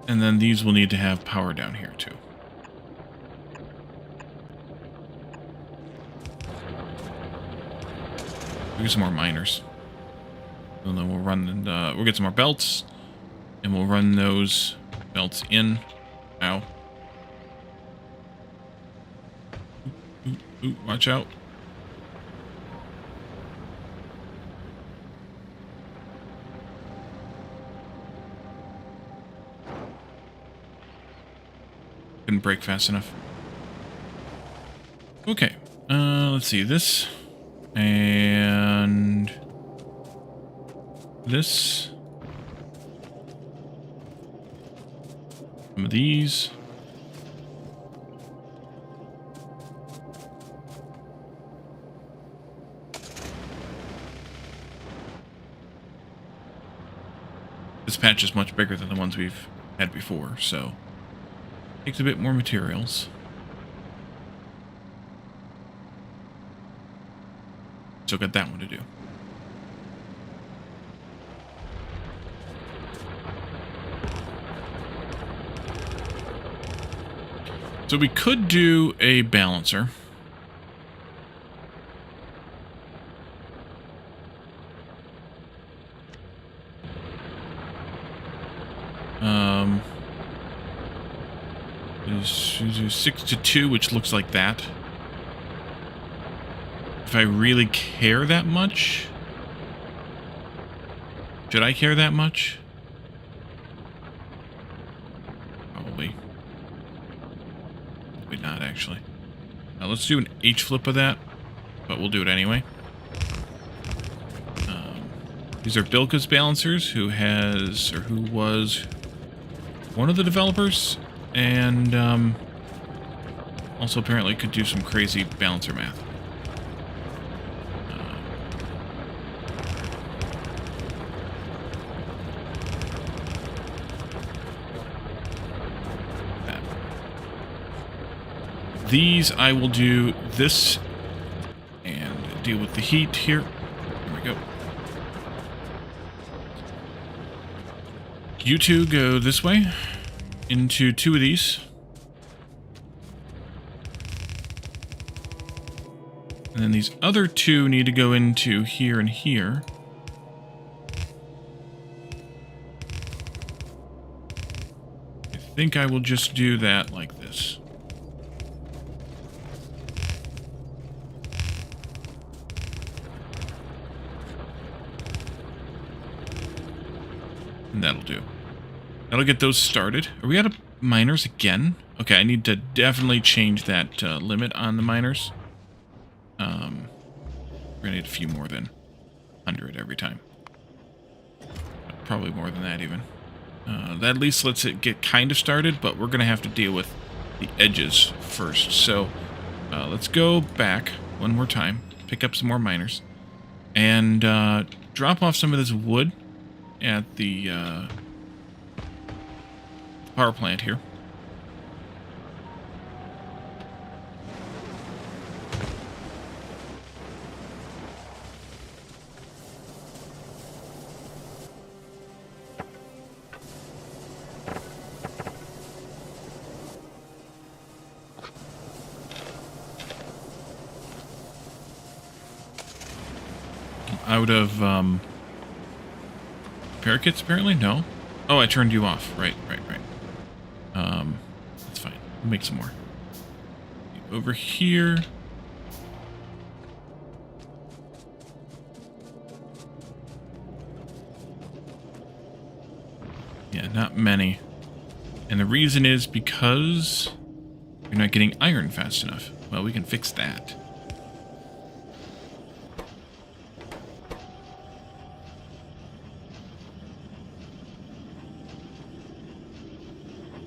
And then these will need to have power down here, too. We'll get some more miners. And then we'll run, we'll get some more belts. And we'll run those belts in. Ow. Ooh, watch out. Couldn't brake fast enough. Okay. Let's see. This. And... this. Some of these. This patch is much bigger than the ones we've had before, so takes a bit more materials. Still got that one to do. So we could do a balancer. There's 6 to 2, which looks like that. If I really care that much? Should I care that much? Probably. Probably not, actually. Now let's do an H-flip of that, but we'll do it anyway. These are Bilka's balancers, who has, or who was one of the developers, and Also, apparently could do some crazy balancer math. These, I will do this and deal with the heat here. There we go. You two go this way into 2 of these. And then these other 2 need to go into here and here. I think I will just do that like this. And that'll do. That'll get those started. Are we out of miners again? Okay, I need to definitely change that limit on the miners. We're gonna need a few more than 100 every time. Probably more than that even. That at least lets it get kind of started, but we're gonna have to deal with the edges first. So let's go back one more time, pick up some more miners, and drop off some of this wood at the power plant here. Out of parakeets, apparently? No. Oh, I turned you off. Right. That's fine. We'll make some more. Over here. Yeah, not many. And the reason is because you're not getting iron fast enough. Well, we can fix that.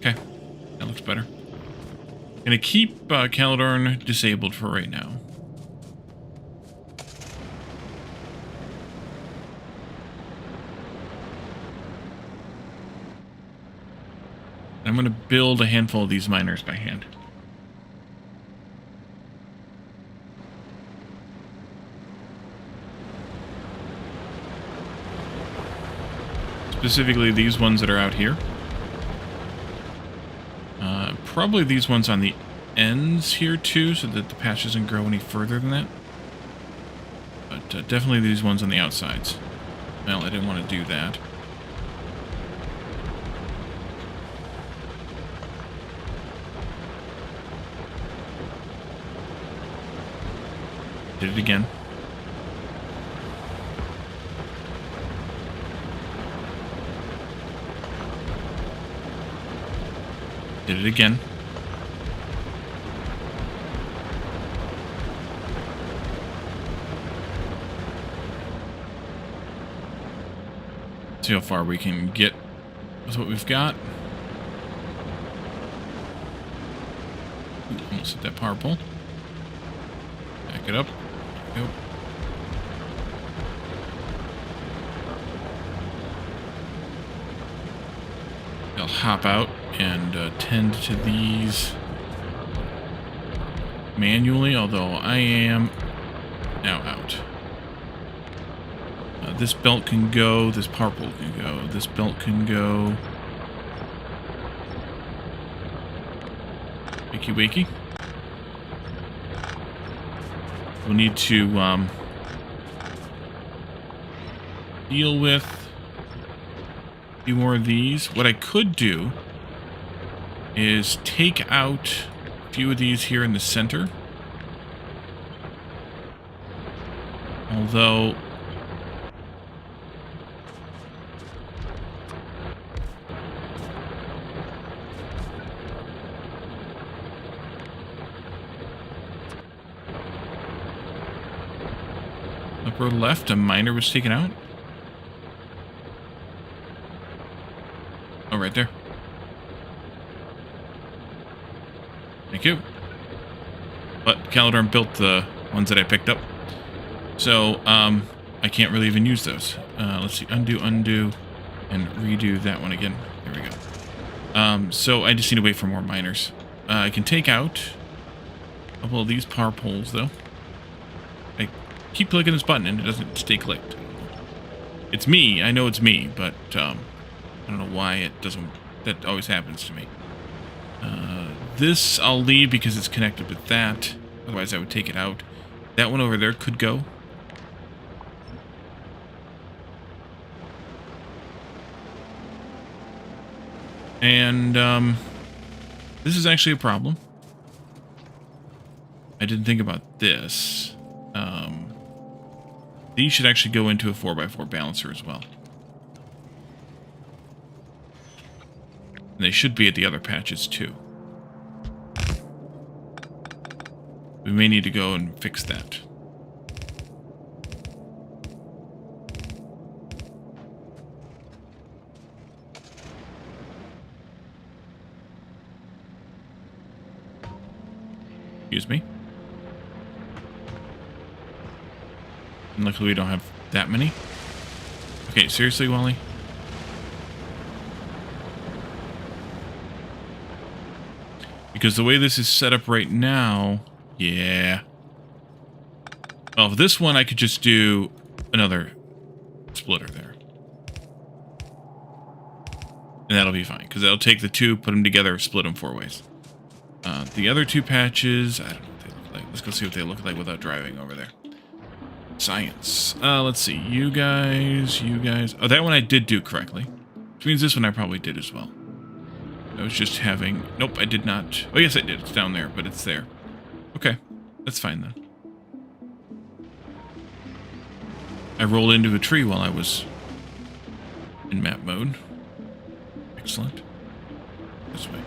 Okay, that looks better. Gonna keep Caledorn disabled for right now. I'm gonna build a handful of these miners by hand. Specifically these ones that are out here. Probably these ones on the ends here too, so that the patch doesn't grow any further than that. But definitely these ones on the outsides. Well, I didn't want to do that. Did it again. Did it again. See how far we can get with what we've got. Ooh, almost hit that power pole. Back it up. Go. I'll hop out and tend to these manually, although I am now out. This belt can go, this power pole can go, this belt can go. Wakey wakey. We'll need to deal with a few more of these. What I could do is take out a few of these here in the center. Although upper left, a miner was taken out. Oh, right there. Thank you. but Calidorn built the ones that I picked up. So, I can't really even use those. Let's see, undo, and redo that one again. There we go. So I just need to wait for more miners. I can take out a couple of these power poles, though. I keep clicking this button and it doesn't stay clicked. It's me. I know it's me, but I don't know why it doesn't. That always happens to me. This I'll leave because it's connected with that. Otherwise, I would take it out. That one over there could go. And this is actually a problem. I didn't think about this. These should actually go into a 4x4 balancer as well. And they should be at the other patches too. We may need to go and fix that. Excuse me. And luckily we don't have that many. Okay, seriously, Wally? Because the way this is set up right now... Yeah. Oh, for this one I could just do another splitter there. And that'll be fine, because that'll take the two, put them together, split them 4 ways. The other two patches, I don't know what they look like. Let's go see what they look like without driving over there. Science. Let's see. You guys. Oh, that one I did do correctly. Which means this one I probably did as well. I was just having... Nope, I did not. Oh, yes, I did. It's down there, but it's there. Okay. That's fine, then. I rolled into a tree while I was in map mode. Excellent. This way.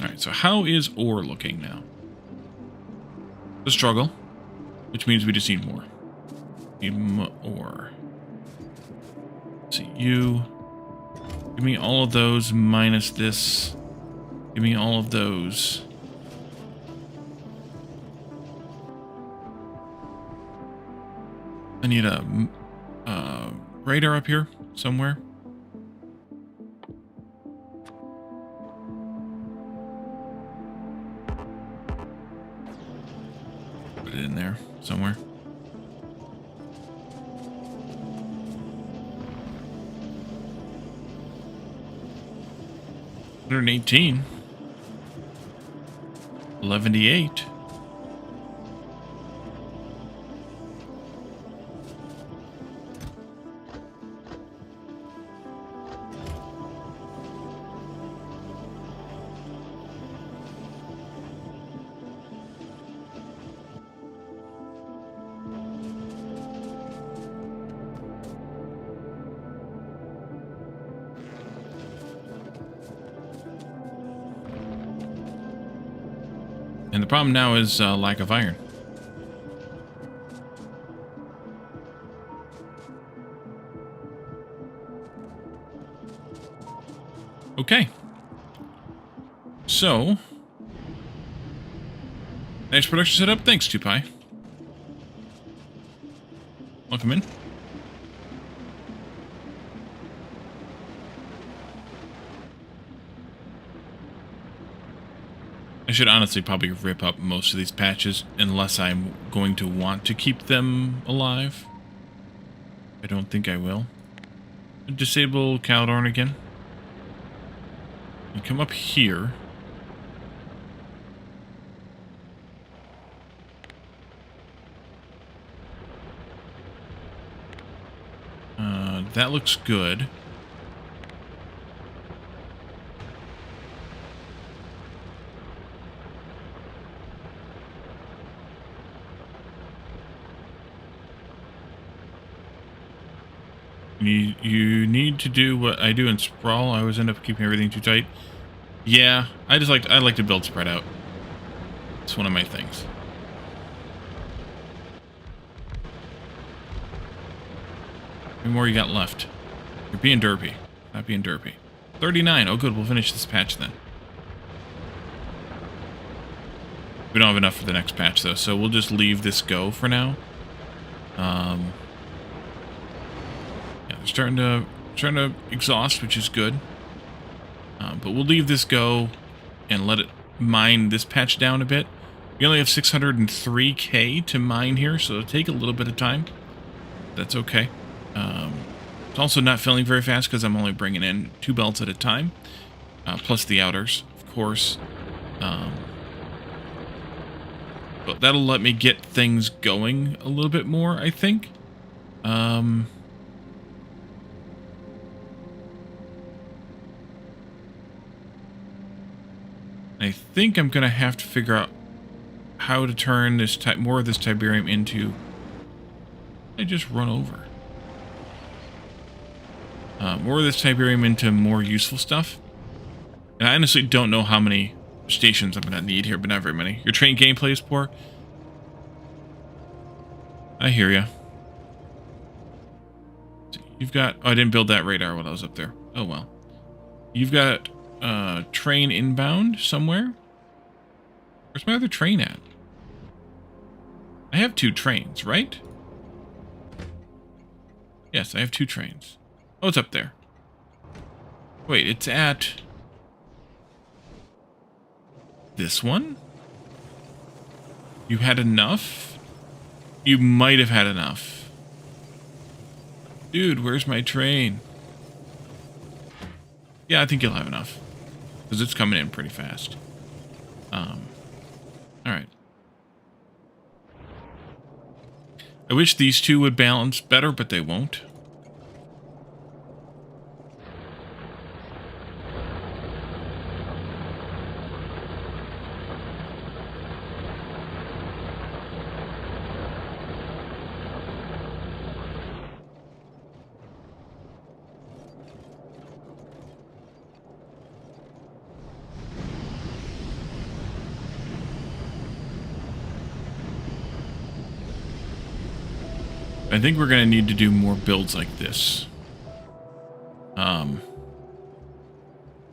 Alright, so how is ore looking now? The struggle, which means we just need more. Need more ore. Let's see, you... Give me all of those minus this. Give me all of those. I need a radar up here somewhere. Put it in there somewhere. $118. 1188. And the problem now is lack of iron. Okay. So, nice production setup. Thanks, 2Pi. Welcome in. I should honestly probably rip up most of these patches unless I'm going to want to keep them alive. I don't think I will. Disable Calidorn again. And come up here. That looks good. You need to do what I do in Sprawl. I always end up keeping everything too tight. Yeah, I like to build spread out. It's one of my things. How many more you got left? You're being derpy. Not being derpy. 39. Oh, good. We'll finish this patch then. We don't have enough for the next patch, though, so we'll just leave this go for now. Yeah, they're starting to exhaust, which is good. But we'll leave this go and let it mine this patch down a bit. We only have 603k to mine here, so it'll take a little bit of time. That's okay. It's also not filling very fast because I'm only bringing in 2 belts at a time, plus the outers, of course. But that'll let me get things going a little bit more, I think. I think I'm going to have to figure out how to turn this more of this Tiberium into... I just run over. More of this Tiberium into more useful stuff. And I honestly don't know how many stations I'm going to need here, but not very many. Your train gameplay is poor. I hear ya. You've got... Oh, I didn't build that radar while I was up there. Oh, well. You've got train inbound somewhere. Where's my other train at? I have 2 trains, right? Yes, I have 2 trains. Oh, it's up there. Wait, it's at... this one? You had enough? You might have had enough. Dude, where's my train? Yeah, I think you'll have enough. Because it's coming in pretty fast. Alright. I wish these 2 would balance better, but they won't. I think we're going to need to do more builds like this.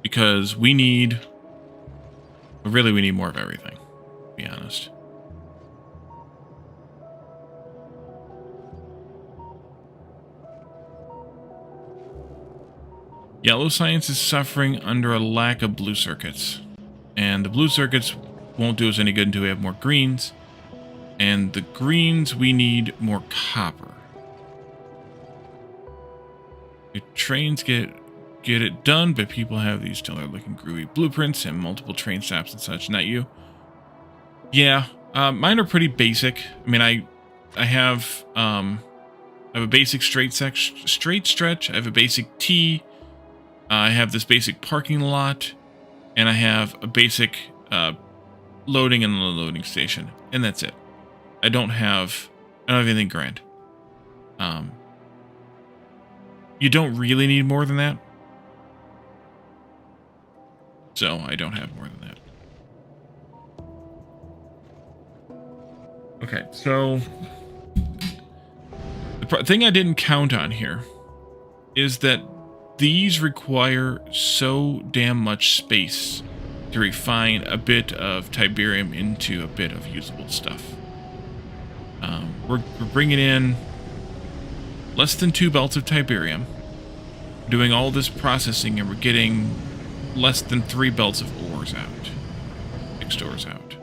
Because we need... Really, we need more of everything, to be honest. Yellow science is suffering under a lack of blue circuits. And the blue circuits won't do us any good until we have more greens. And the greens, we need more copper. Your trains get it done, but people have these still are looking groovy blueprints and multiple train stops and such. Not you. Yeah, mine are pretty basic. I mean, I have a basic straight stretch. I have a basic T. I have this basic parking lot, and I have a basic loading and unloading station, and that's it. I don't have anything grand. You don't really need more than that. So I don't have more than that. Okay, so the thing I didn't count on here is that these require so damn much space to refine a bit of Tiberium into a bit of usable stuff. We're bringing in less than 2 belts of Tiberium, doing all this processing, and we're getting less than 3 belts of ores out. Mixed ores out.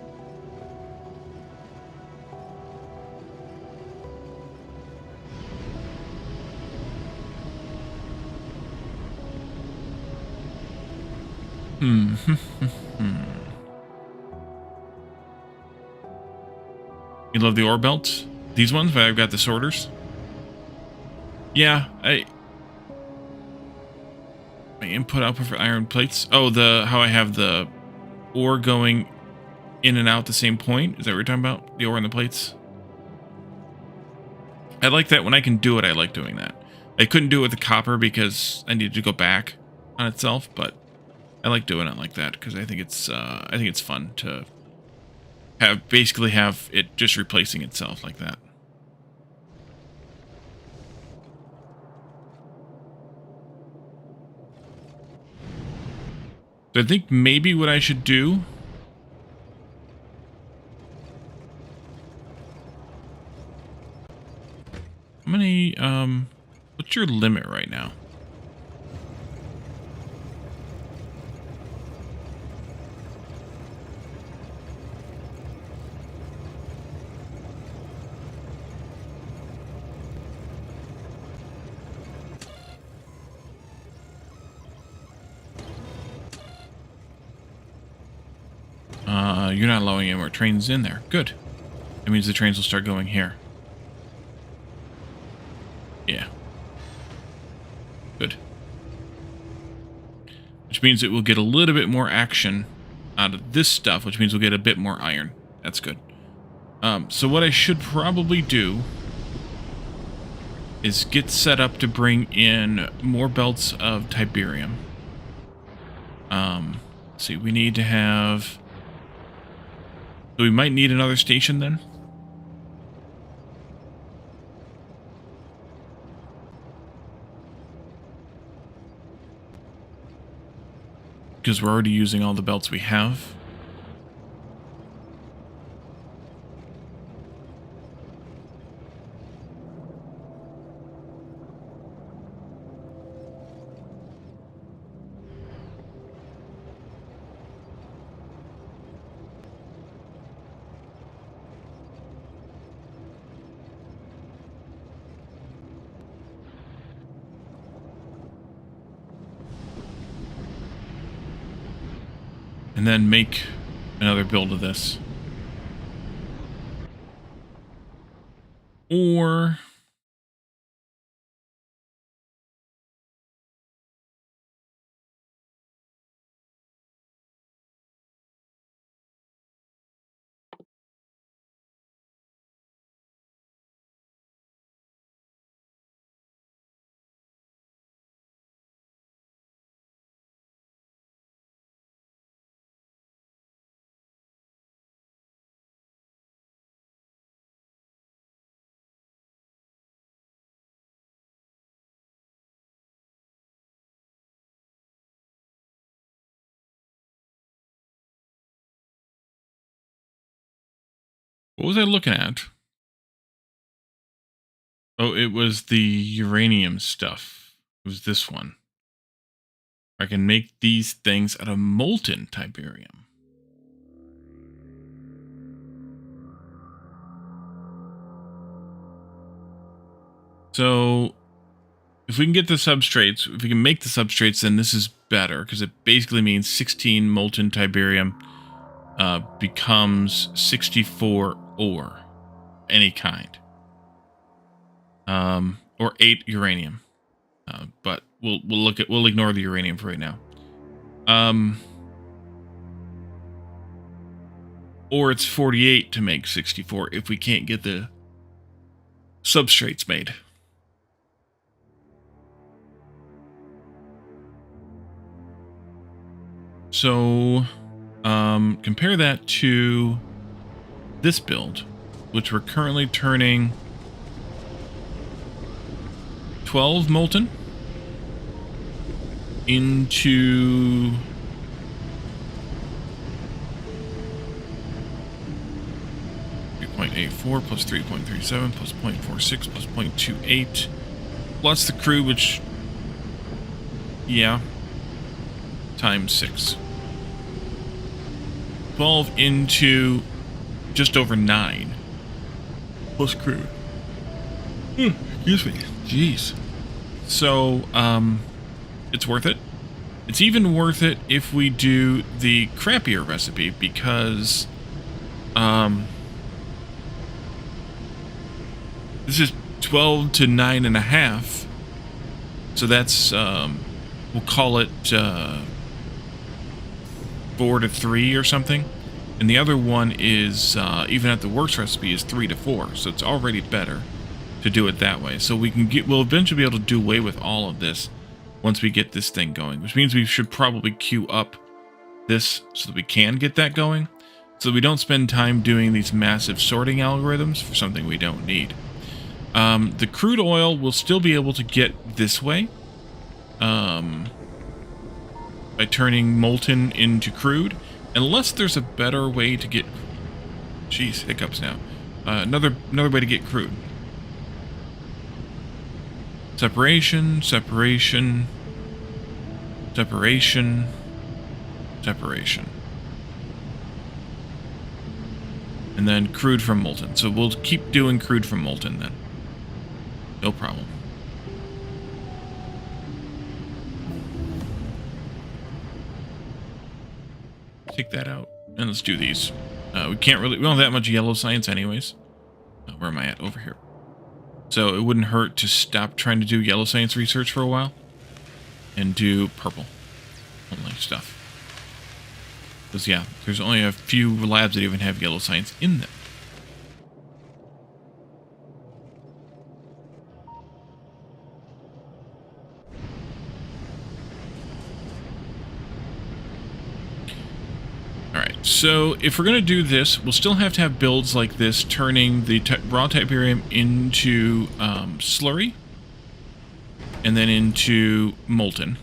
You love the ore belts? These ones, but I've got the sorters. Yeah, my input output for iron plates. Oh, how I have the ore going in and out the same point. Is that what you're talking about? The ore and the plates? I like that. When I can do it, I like doing that. I couldn't do it with the copper because I needed to go back on itself, but I like doing it like that because I think it's fun to basically have it just replacing itself like that. So I think maybe what I should do... How many, what's your limit right now? You're not allowing any more trains in there. Good. That means the trains will start going here. Yeah. Good. Which means it will get a little bit more action out of this stuff, which means we'll get a bit more iron. That's good. So what I should probably do is get set up to bring in more belts of Tiberium. Let's see, we need to have... So we might need another station then? Because we're already using all the belts we have. And then make another build of this. Or... What was I looking at? Oh, it was the uranium stuff. It was this one. I can make these things out of molten Tiberium. So, if we can get the substrates, if we can make the substrates, then this is better, because it basically means 16 molten Tiberium becomes 64 ore, any kind, or 8 uranium. But we'll ignore the uranium for right now. Or it's 48 to make 64 if we can't get the substrates made. So, compare that to this build, which we're currently turning 12 molten into 3.84 plus 3.37 plus 0.46 plus 0.28 plus the crew, which, yeah, times 6. 12 into just over 9 plus crew. Excuse me. Jeez. So, it's worth it. It's even worth it if we do the crappier recipe, because this is 12 to 9.5. So that's we'll call it 4 to 3 or something. And the other one is even at the worst recipe is 3 to 4. So it's already better to do it that way. So we'll eventually be able to do away with all of this once we get this thing going, which means we should probably queue up this so that we can get that going, so that we don't spend time doing these massive sorting algorithms for something we don't need. The crude oil we'll still be able to get this way. by turning molten into crude, unless there's a better way to get... Jeez, hiccups now. Another way to get crude. Separation, separation, separation, separation. And then crude from molten. So we'll keep doing crude from molten then. No problem. Take that out. And let's do these. We don't have that much yellow science anyways. Where am I at? Over here. So it wouldn't hurt to stop trying to do yellow science research for a while. And do purple only stuff. Because yeah, there's only a few labs that even have yellow science in them. So if we're going to do this, we'll still have to have builds like this, turning the raw Tiberium into slurry, and then into molten,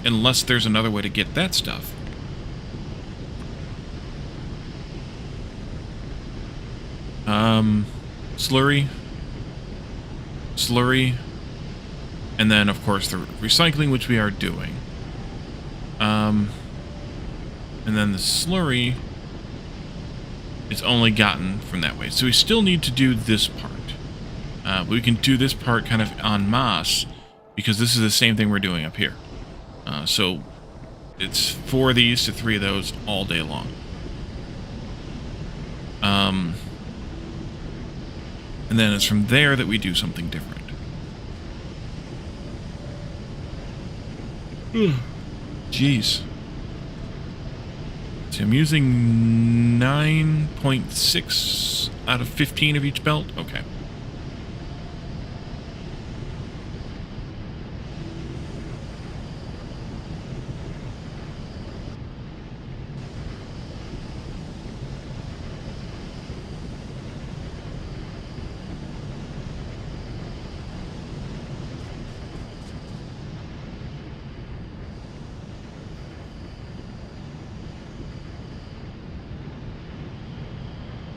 unless there's another way to get that stuff. Slurry, slurry, and then of course the recycling, which we are doing. And then the slurry is only gotten from that way. So we still need to do this part. But we can do this part kind of en masse, because this is the same thing we're doing up here. So it's 4 of these to 3 of those all day long. And then it's from there that we do something different. Jeez. So I'm using 9.6 out of 15 of each belt? Okay.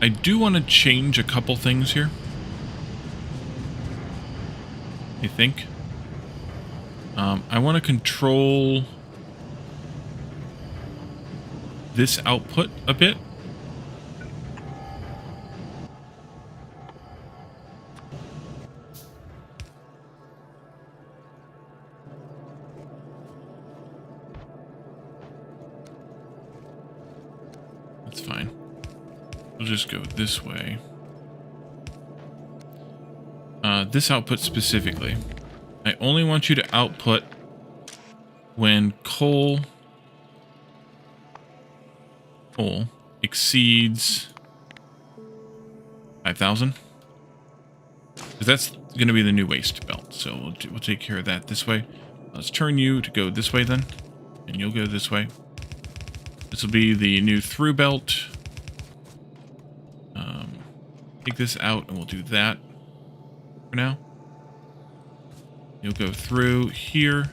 I do want to change a couple things here. I think. I want to control this output a bit. That's fine. We'll just go this way. This output specifically. I only want you to output when coal exceeds 5,000. Because that's going to be the new waste belt. So we'll take care of that this way. Let's turn you to go this way then. And you'll go this way. This will be the new through belt. Take this out and we'll do that for now. You'll go through here.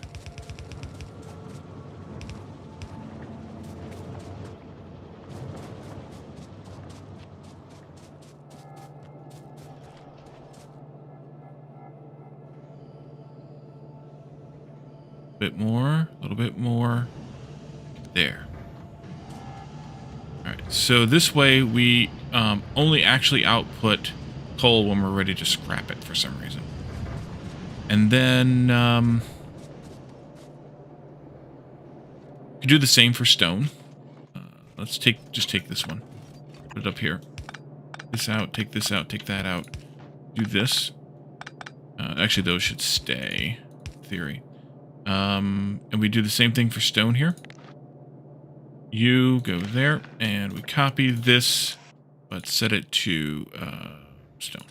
Bit more, a little bit more. There. Alright, so this way we only actually output coal when we're ready to scrap it for some reason. And then you do the same for stone. Let's just take this one. Put it up here. This out, take this out, take that out. Do this. Actually, those should stay, in theory. And we do the same thing for stone here. You go there, and we copy this, but set it to stone.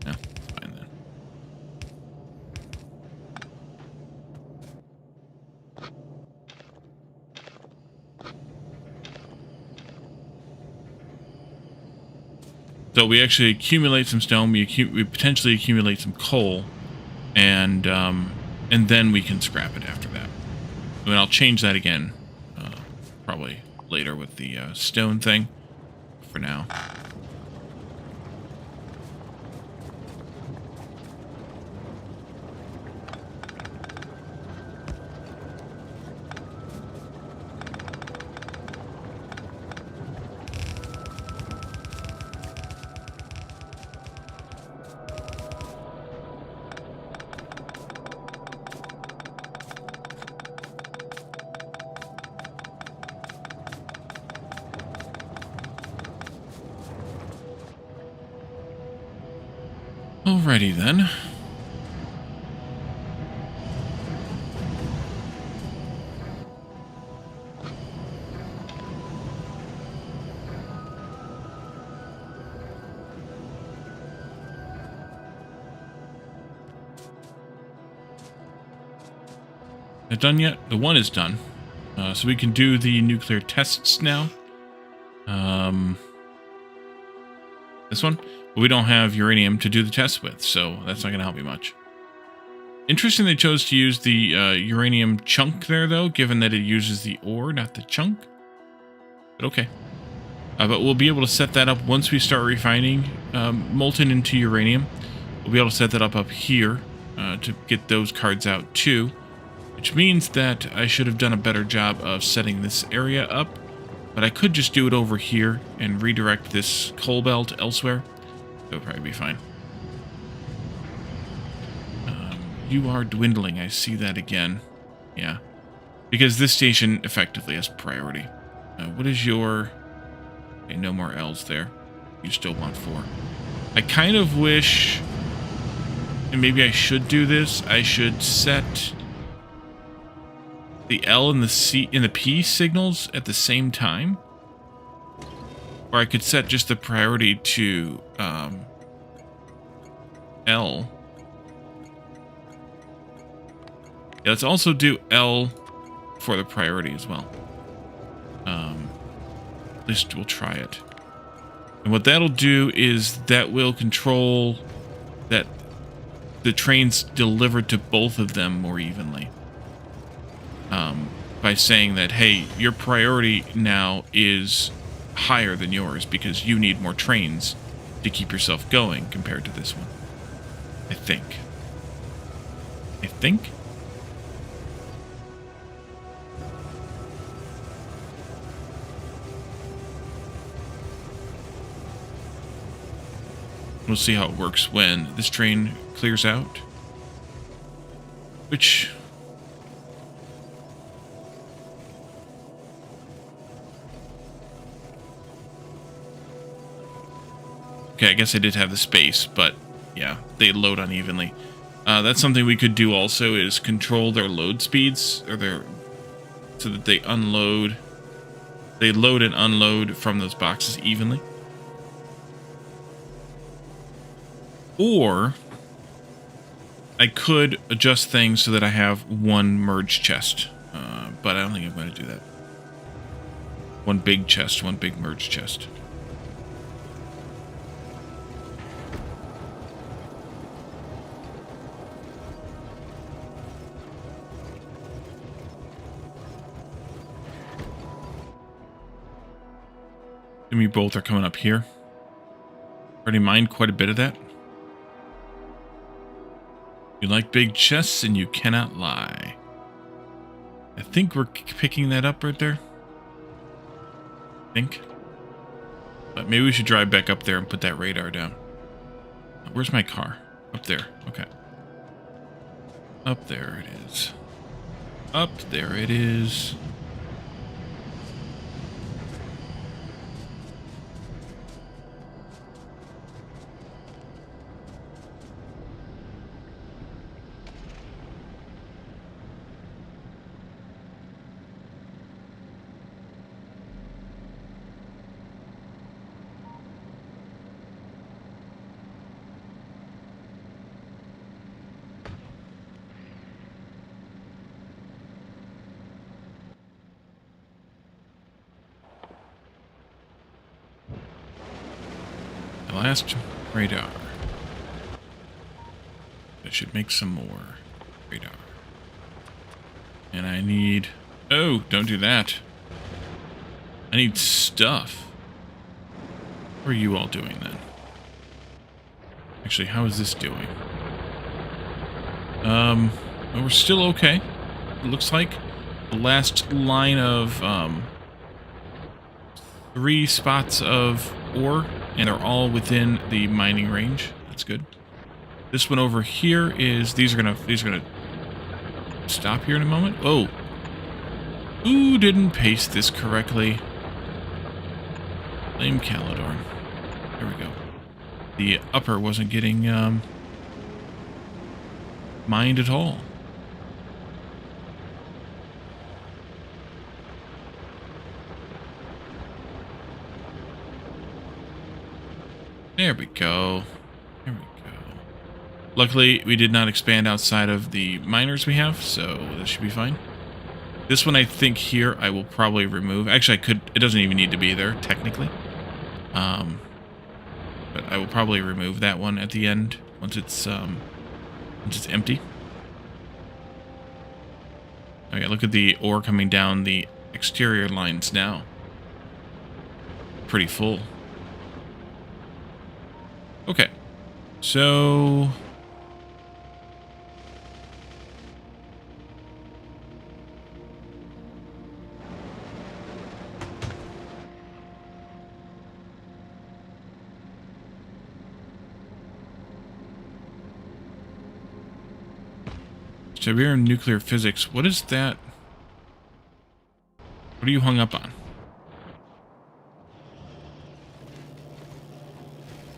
Yeah, fine then. So we actually accumulate some stone, we potentially accumulate some coal, and then we can scrap it after that. I mean, I'll change that again, probably later with the stone thing. For now. Alrighty then. That done yet? The one is done. So we can do the nuclear tests now. This one? But we don't have uranium to do the tests with, so that's not going to help me much. Interesting they chose to use the uranium chunk there, though, given that it uses the ore, not the chunk. But okay. But we'll be able to set that up once we start refining molten into uranium. We'll be able to set that up here to get those cards out, too. Which means that I should have done a better job of setting this area up. But I could just do it over here and redirect this coal belt elsewhere. That would probably be fine. You are dwindling. I see that again. Yeah. Because this station effectively has priority. What is your... Okay, no more L's there. You still want 4. I kind of wish... And maybe I should do this. I should set... the L and the C and the P signals at the same time, or I could set just the priority to L. Yeah, let's also do L for the priority as well. At least we'll try it. And what that'll do is that will control that the trains delivered to both of them more evenly. By saying that, hey, your priority now is higher than yours because you need more trains to keep yourself going compared to this one. I think. We'll see how it works when this train clears out. Which... Okay, I guess I did have the space, but yeah, they load unevenly. That's something we could do also, is control their load speeds, or so that they unload. They load and unload from those boxes evenly. Or I could adjust things so that I have one merge chest, but I don't think I'm going to do that. One big chest, one big merge chest. We both are coming up here. Already mined quite a bit of that. You like big chests and you cannot lie. I think we're picking that up right there. I think. But maybe we should drive back up there and put that radar down. Where's my car? Up there. Okay. Up there it is. Up there it is. The last radar. I should make some more radar. And I need... Oh, don't do that. I need stuff. What are you all doing then? Actually, how is this doing? Well, we're still okay. It looks like the last line of 3 spots of ore, and they're all within the mining range. That's good. This one over here is these are gonna stop here in a moment. Oh, who didn't paste this correctly? Blame Calidorn. There we go. The upper wasn't getting mined at all. There we go. There we go. Luckily, we did not expand outside of the miners we have, so that should be fine. This one, I think here, I will probably remove. Actually, I could. It doesn't even need to be there, technically. But I will probably remove that one at the end once it's empty. Okay, look at the ore coming down the exterior lines now. Pretty full. Okay, so Tiberium nuclear physics. What is that? What are you hung up on?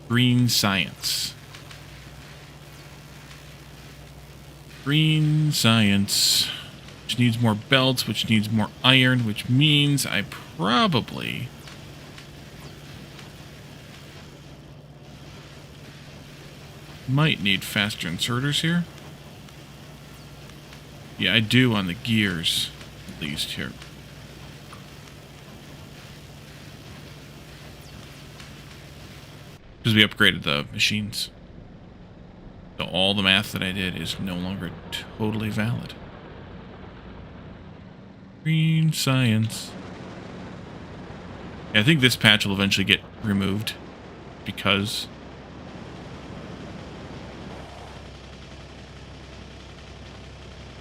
Green science. Green science. Which needs more belts, which needs more iron, which means I probably... might need faster inserters here. Yeah, I do on the gears, at least here. Because we upgraded the machines. So all the math that I did is no longer totally valid. Green science. Yeah, I think this patch will eventually get removed. Because...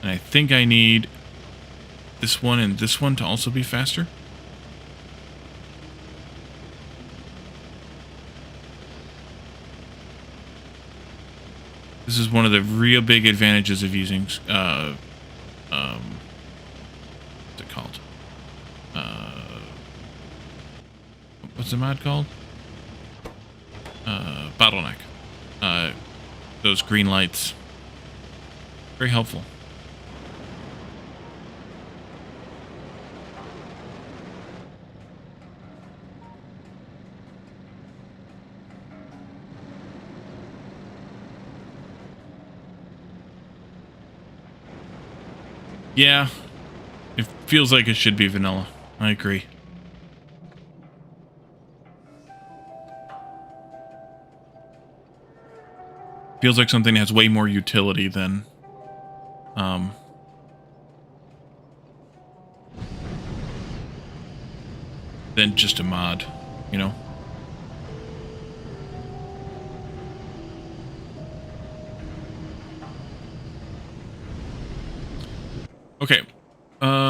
and I think I need this one and this one to also be faster. This is one of the real big advantages of using, what's it called? What's the mod called? Bottleneck. Those green lights. Very helpful. Yeah, it feels like it should be vanilla. I agree. Feels like something that has way more utility than just a mod, you know? Okay,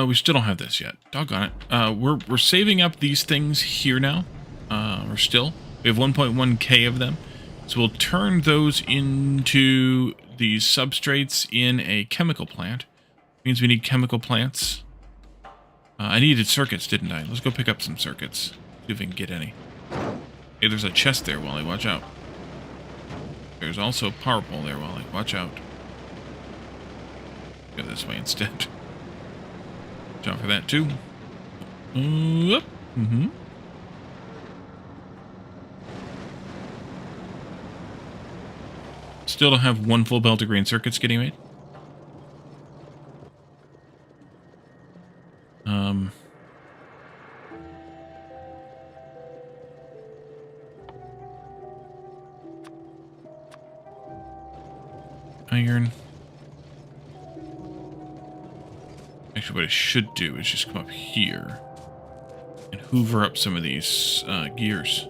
we still don't have this yet. Doggone it. We're saving up these things here now. We have 1.1k of them. So we'll turn those into these substrates in a chemical plant. Means we need chemical plants. I needed circuits, didn't I? Let's go pick up some circuits. See if we can get any. Hey, there's a chest there, Wally. Watch out. There's also a power pole there, Wally. Watch out. Go this way instead. Watch out for that, too. Mm-hmm. Still don't have one full belt of green circuits getting made. iron. Actually, what I should do is just come up here and hoover up some of these gears.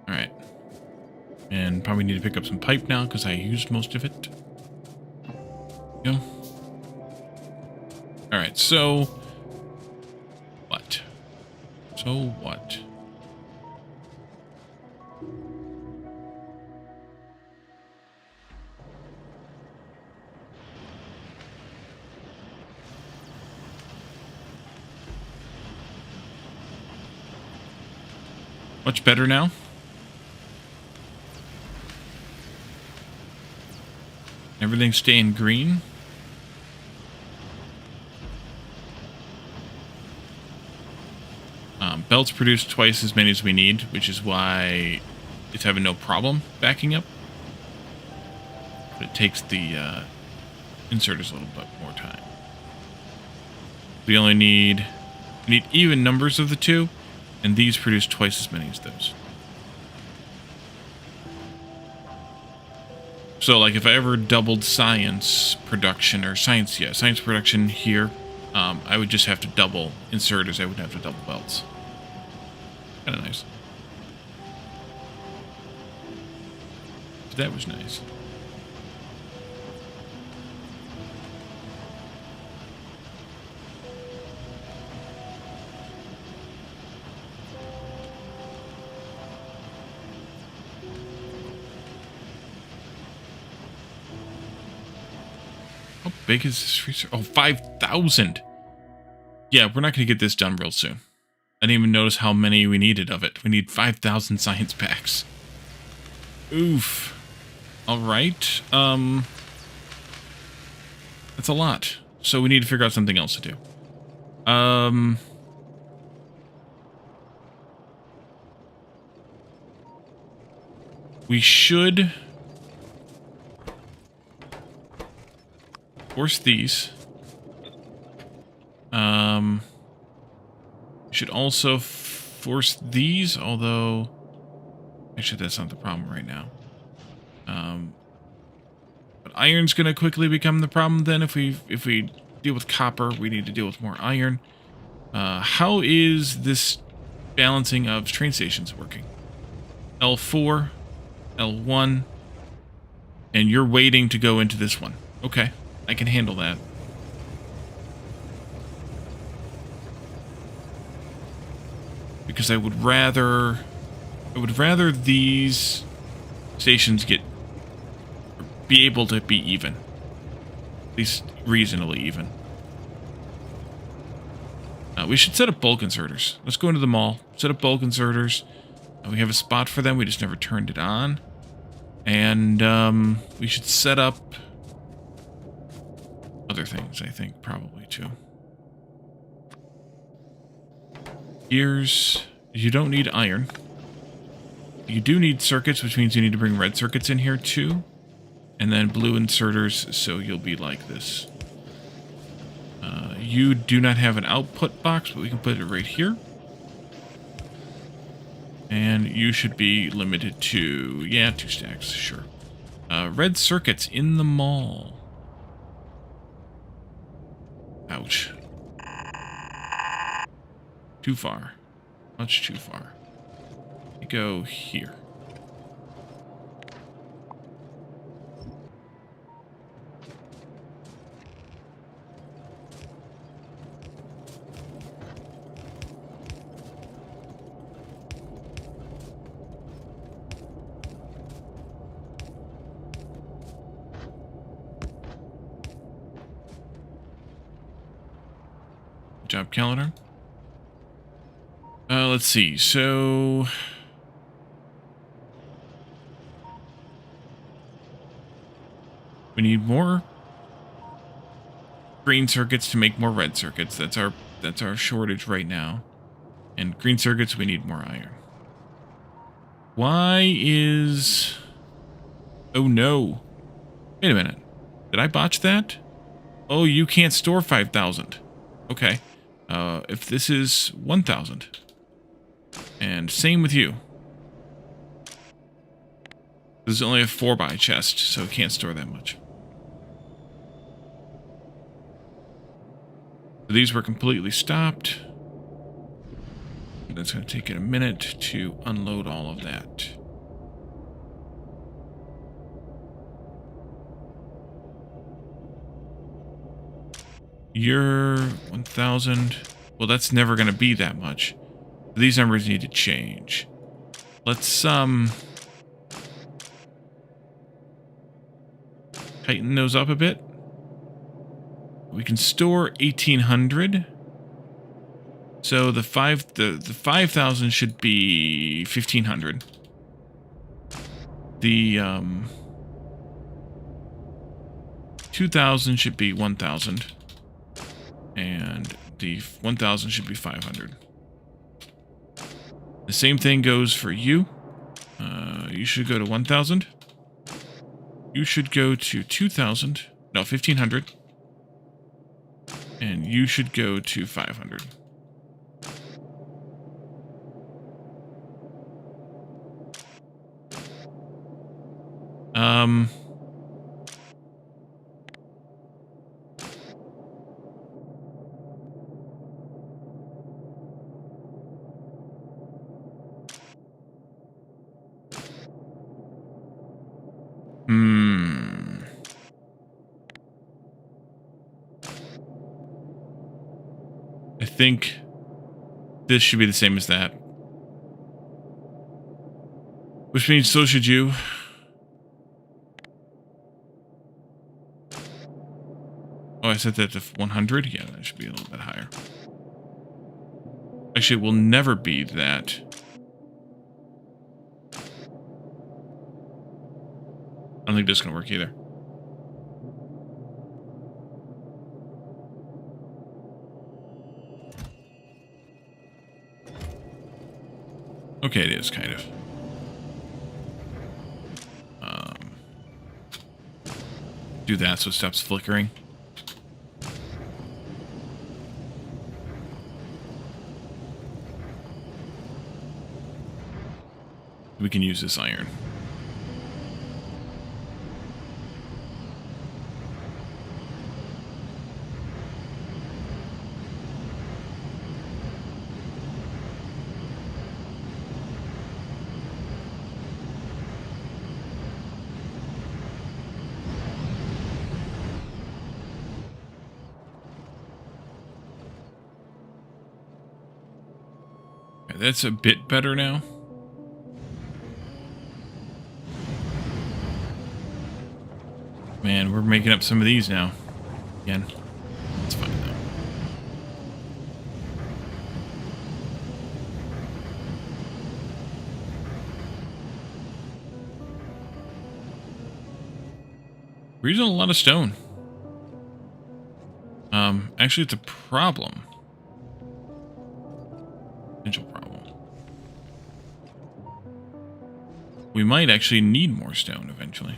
Alright. And probably need to pick up some pipe now because I used most of it. Go. Alright, so what? So what? Much better now. Everything's staying green. Belts produce twice as many as we need, which is why it's having no problem backing up. But it takes the inserters a little bit more time. We only need even numbers of the two, and these produce twice as many as those. So, like, if I ever doubled science production, or science production here, I would just have to double inserters. I wouldn't have to double belts. Kind of nice. That was nice. How big is this research? Oh, 5,000. Yeah, we're not going to get this done real soon. I didn't even notice how many we needed of it. We need 5,000 science packs. Oof. All right. That's a lot. So we need to figure out something else to do. We should force these. Should also force these, although actually that's not the problem right now. But iron's gonna quickly become the problem then. If we deal with copper, we need to deal with more iron. How is this balancing of train stations working? L4, L1, and you're waiting to go into this one. Okay, I can handle that. Because I would rather these stations be able to be even, at least reasonably even. We should set up bulk inserters. Let's go into the mall, set up bulk inserters. We have a spot for them. We just never turned it on, and we should set up other things. I think probably too. Gears, you don't need iron. You do need circuits, which means you need to bring red circuits in here too. And then blue inserters, so you'll be like this. You do not have an output box, but we can put it right here. And you should be limited to, yeah, 2 stacks, sure. Red circuits in the mall. Ouch. Too far. Much too far. You go here. Good job, calendar. Let's see. So we need more green circuits to make more red circuits. That's our shortage right now. And green circuits, we need more iron. Why is... Oh no. Wait a minute. Did I botch that? Oh, you can't store 5,000. Okay. If this is 1,000. And same with you. This is only a 4x chest, so it can't store that much. So these were completely stopped. That's going to take it a minute to unload all of that. You're 1,000. Well, that's never going to be that much. These numbers need to change. Let's, tighten those up a bit. We can store 1,800. So the 5,000 should be 1,500. The 2,000 should be 1,000, and the 1,000 should be 500. The same thing goes for you. You should go to 1,000. You should go to 2,000. No, 1,500. And you should go to 500. I think this should be the same as that. Which means so should you. Oh, I set that to 100? Yeah, that should be a little bit higher. Actually, it will never be that. I don't think this is going to work either. Okay, it is, kind of. Do that so it stops flickering. We can use this iron. Okay, that's a bit better now. Man, we're making up some of these now. Again. It's fine though. We're using a lot of stone. Actually, it's a problem. Potential problem. We might actually need more stone eventually.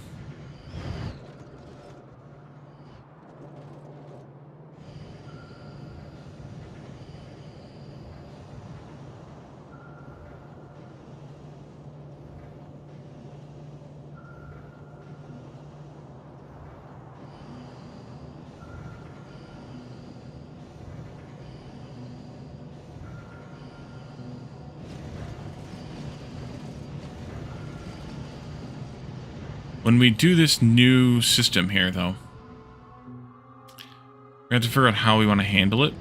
When we do this new system here, though, we have to figure out how we want to handle it.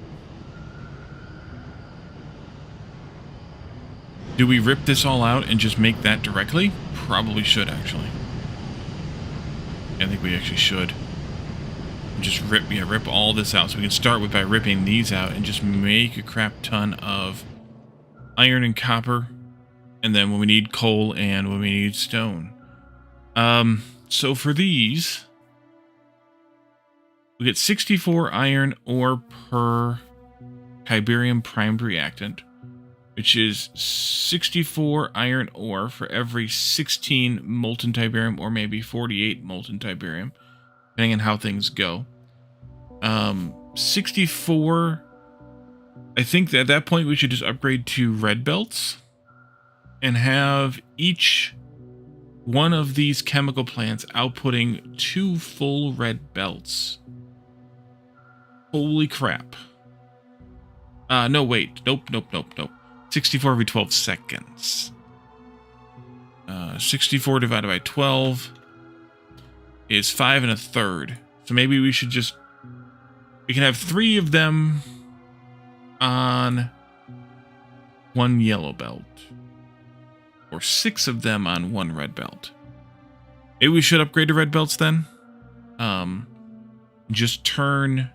Do we rip this all out and just make that directly? Probably should, actually. I think we actually should. Just rip all this out. So we can start with by ripping these out and just make a crap ton of iron and copper. And then when we need coal and when we need stone. So for these, we get 64 iron ore per Tiberium primed reactant, which is 64 iron ore for every 16 molten Tiberium, or maybe 48 molten Tiberium. depending on how things go. 64, I think that at that point we should just upgrade to red belts and have each one of these chemical plants outputting 2 full red belts. Holy crap. No, wait. Nope. 64 every 12 seconds. 64 divided by 12 is 5 1/3. So maybe we should just... We can have 3 of them on 1 yellow belt. Or 6 of them on 1 red belt. Maybe we should upgrade to red belts then. Just turn...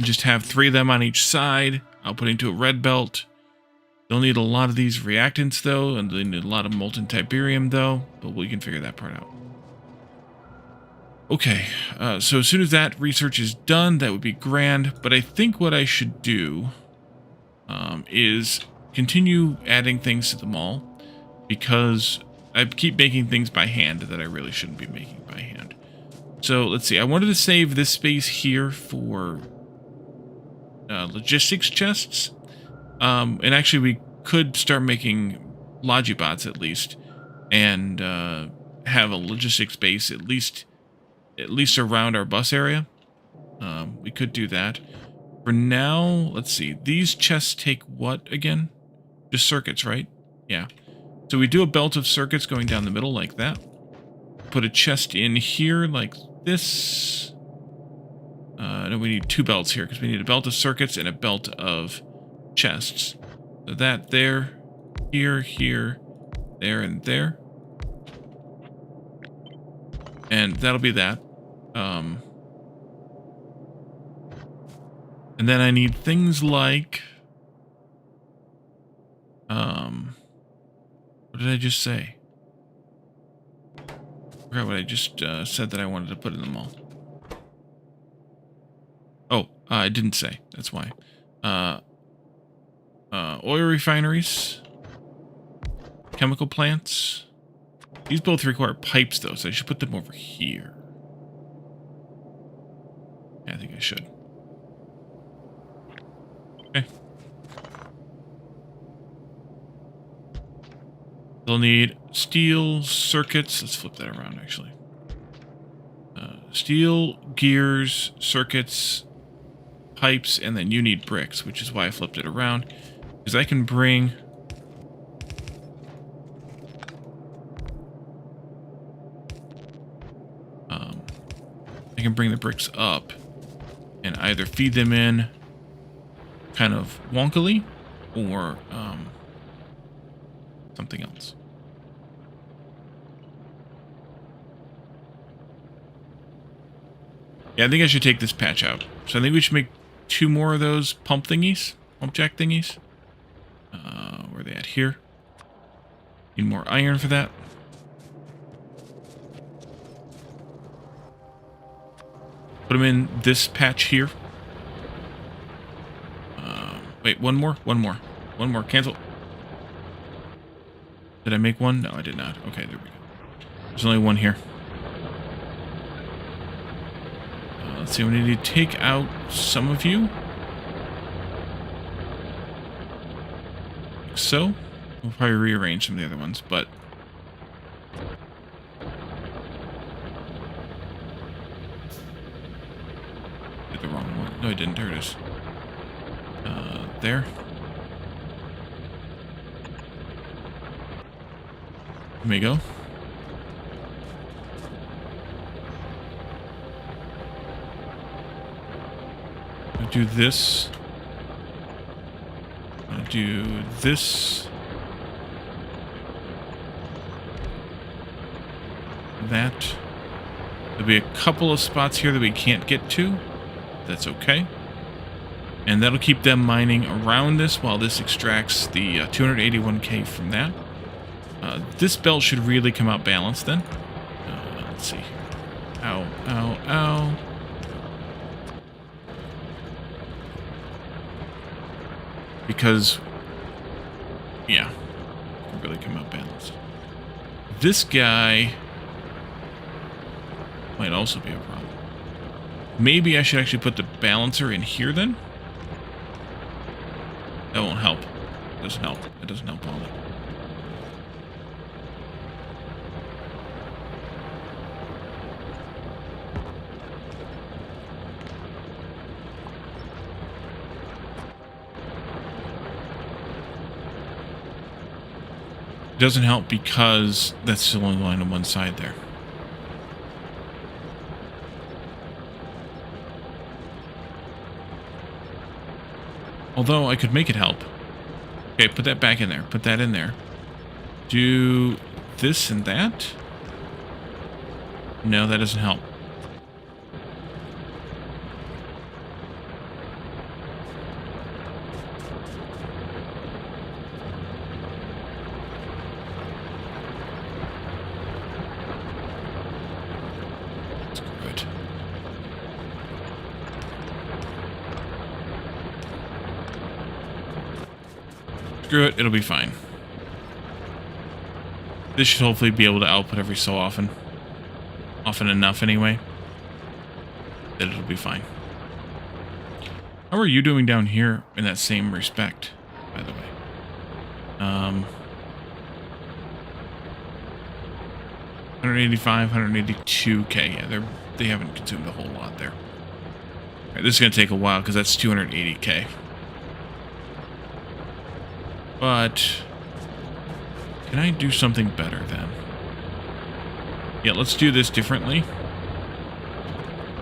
just have 3 of them on each side. I'll put into a red belt. They'll need a lot of these reactants though, and they need a lot of molten Tiberium though, but we can figure that part out. Okay, so as soon as that research is done, that would be grand, but I think what I should do is continue adding things to the mall, because I keep making things by hand that I really shouldn't be making by hand. So let's see, I wanted to save this space here for logistics chests. And actually we could start making Logibots at least, and have a logistics base at least around our bus area. We could do that. For now, let's see. These chests take what again? Just circuits, right? Yeah. So we do a belt of circuits going down the middle like that. Put a chest in here like this. No, we need 2 belts here because we need a belt of circuits and a belt of chests. So that there, here, there, and there. And that'll be that. And then I need things like... what did I just say? I forgot what I just said that I wanted to put in the mall. Oh, I didn't say. That's why. Oil refineries. Chemical plants. These both require pipes, though, so I should put them over here. Yeah, I think I should. Okay. They'll need steel, circuits. Let's flip that around, actually. Steel, gears, circuits, pipes, and then you need bricks, which is why I flipped it around. Because I can bring... I can bring the bricks up and either feed them in kind of wonkily or something else. Yeah, I think I should take this patch out. So I think we should make 2 more of those pump thingies, pump jack thingies. Where are they at? Here. Need more iron for that. Put them in this patch here. Wait, one more. Cancel. Did I make one? No, I did not. Okay, there we go. There's only one here. Let's see, we need to take out some of you. Like so. We'll probably rearrange some of the other ones, but... Did the wrong one. No, I didn't. There it is. There. There we go. I'll do this. I'll do this. That. There'll be a couple of spots here that we can't get to. That's okay. And that'll keep them mining around this while this extracts the 281k from that. This belt should really come out balanced then. Let's see. Ow, ow, ow. Because, yeah, it can really come out balanced. This guy might also be a problem. Maybe I should actually put the balancer in here then? That won't help. It doesn't help. It doesn't help all that. Doesn't help because that's still only line on one side there. Although I could make it help. Okay, put that back in there. Put that in there. Do this and that. No, that doesn't help. Screw it, it'll be fine. This should hopefully be able to output every so often. Often enough, anyway. That it'll be fine. How are you doing down here in that same respect, by the way? 185, 182K. Yeah, they haven't consumed a whole lot there. All right, this is going to take a while because that's 280K. But can I do something better then? Yeah, let's do this differently.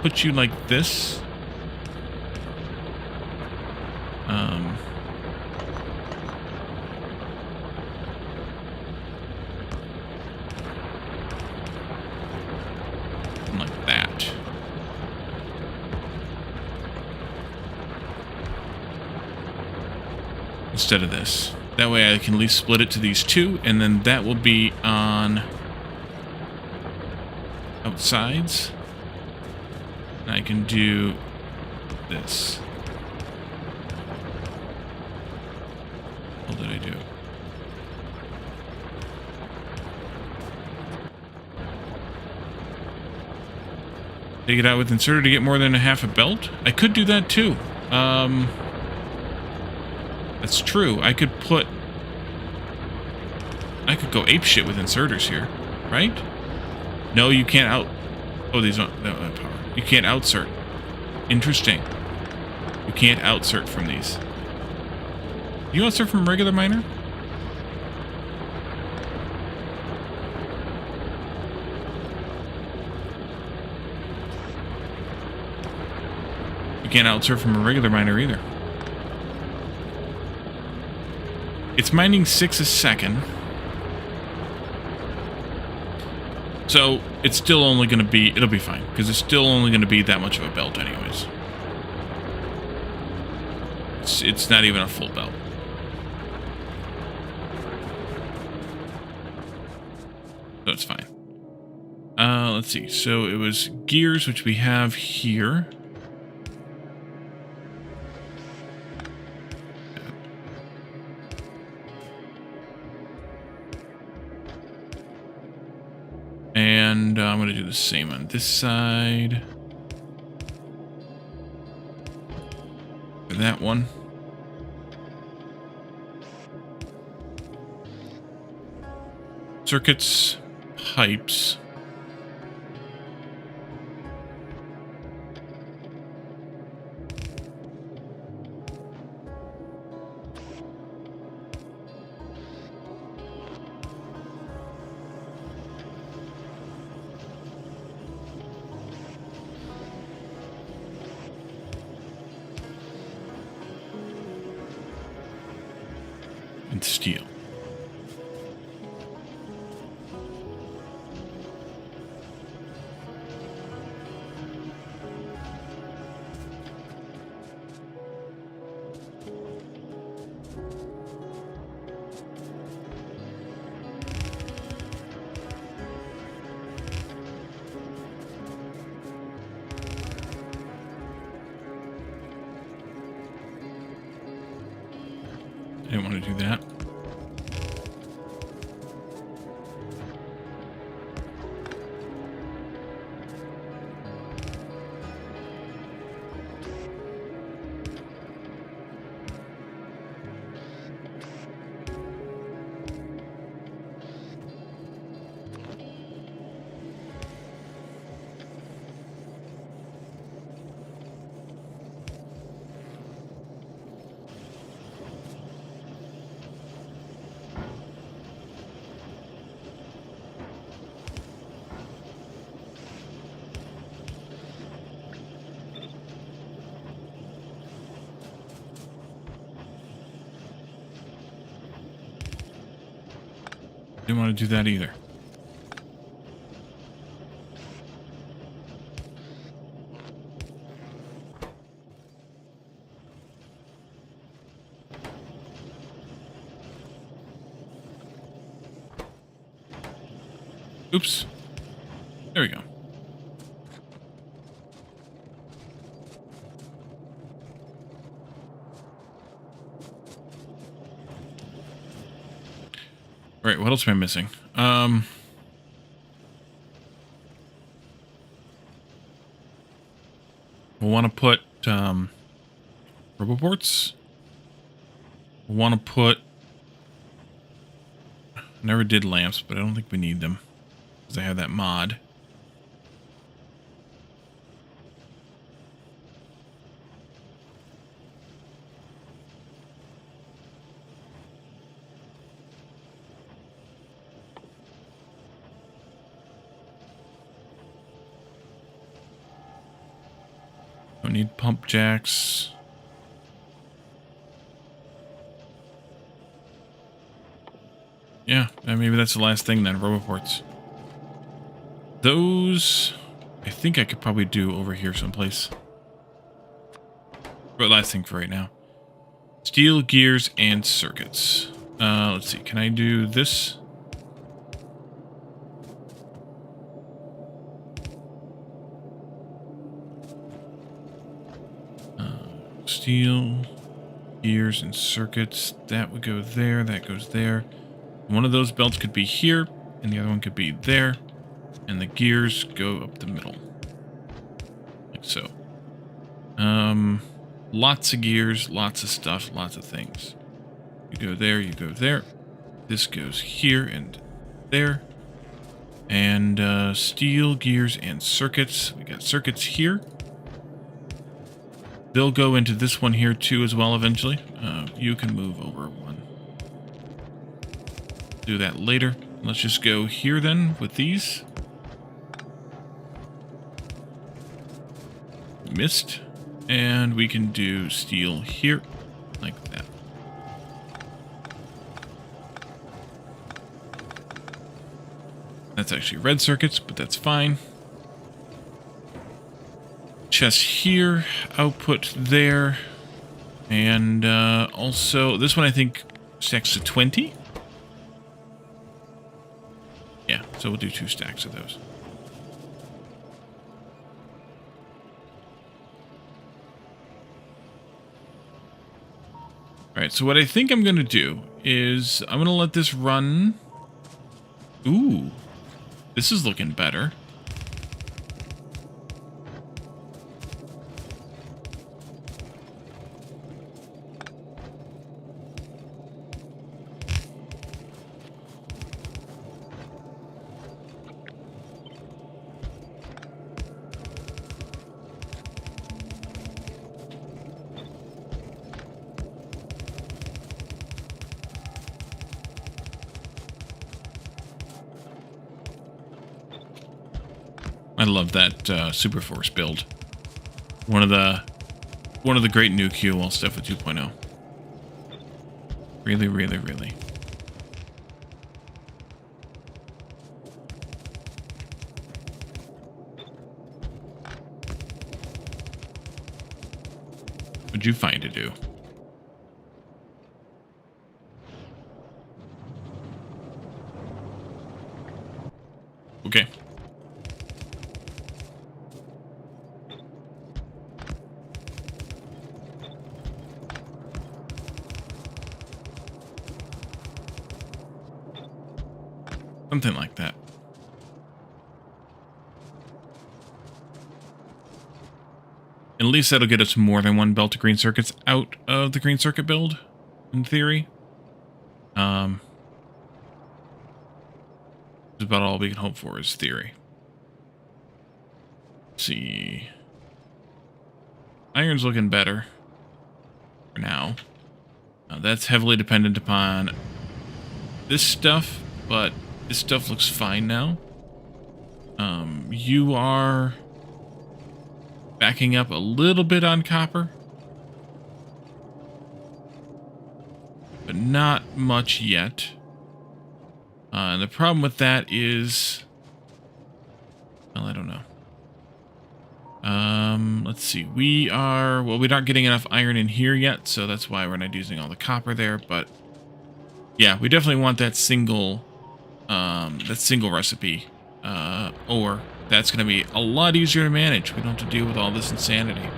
Put you like this. Like that. Instead of this. That way I can at least split it to these two, and then that will be on outsides. And I can do this. What did I do? Take it out with inserter to get more than a half a belt? I could do that too. That's true. I could go apeshit with inserters here, right? No, you can't out... Oh, these aren't... No, power. You can't outsert. Interesting. You can't outsert from these. You outsert from a regular miner? You can't outsert from a regular miner either. It's mining 6 a second. So, it's still only going to be... It'll be fine, because it's still only going to be that much of a belt anyways. It's not even a full belt. So it's fine. Let's see. So, it was gears, which we have here. And I'm going to do the same on this side. For that one. Circuits, pipes. And steel. I didn't want to do that. Didn't want to do that either. Oops. There we go. All right, what else am I missing? We'll want to put roboports. We'll want to put... Never did lamps, but I don't think we need them because I have that mod. Don't need pump jacks. Yeah, maybe that's the last thing then, roboports. Those, I think I could probably do over here someplace. But last thing for right now. Steel, gears, and circuits. Let's see, can I do this? Steel, gears, and circuits. That would go there, that goes there. One of those belts could be here, and the other one could be there. And the gears go up the middle. Like so. Lots of gears, lots of stuff, lots of things. You go there, you go there. This goes here and there. And steel, gears, and circuits. We got circuits here. They'll go into this one here too as well eventually. You can move over one. Do that later. Let's just go here then with these. Missed. And we can do steel here like that. That's actually red circuits, but that's fine. Chest here, output there, and also this one I think stacks to 20. Yeah, so we'll do 2 stacks of those. All right, so what I think I'm going to do is I'm going to let this run. Ooh, this is looking better. I love that Superforce build. One of the great new QOL stuff with 2.0. Really, really, really. What'd you find to do? Okay. Something like that. At least that'll get us more than one belt of green circuits out of the green circuit build, in theory. That's about all we can hope for is theory. Let's see. Iron's looking better for now. That's heavily dependent upon this stuff, but this stuff looks fine now. You are backing up a little bit on copper, but not much yet. And the problem with that is, well, I don't know. Let's see. We're not getting enough iron in here yet, so that's why we're not using all the copper there. But yeah, we definitely want that single recipe, or that's going to be a lot easier to manage. We don't have to deal with all this insanity.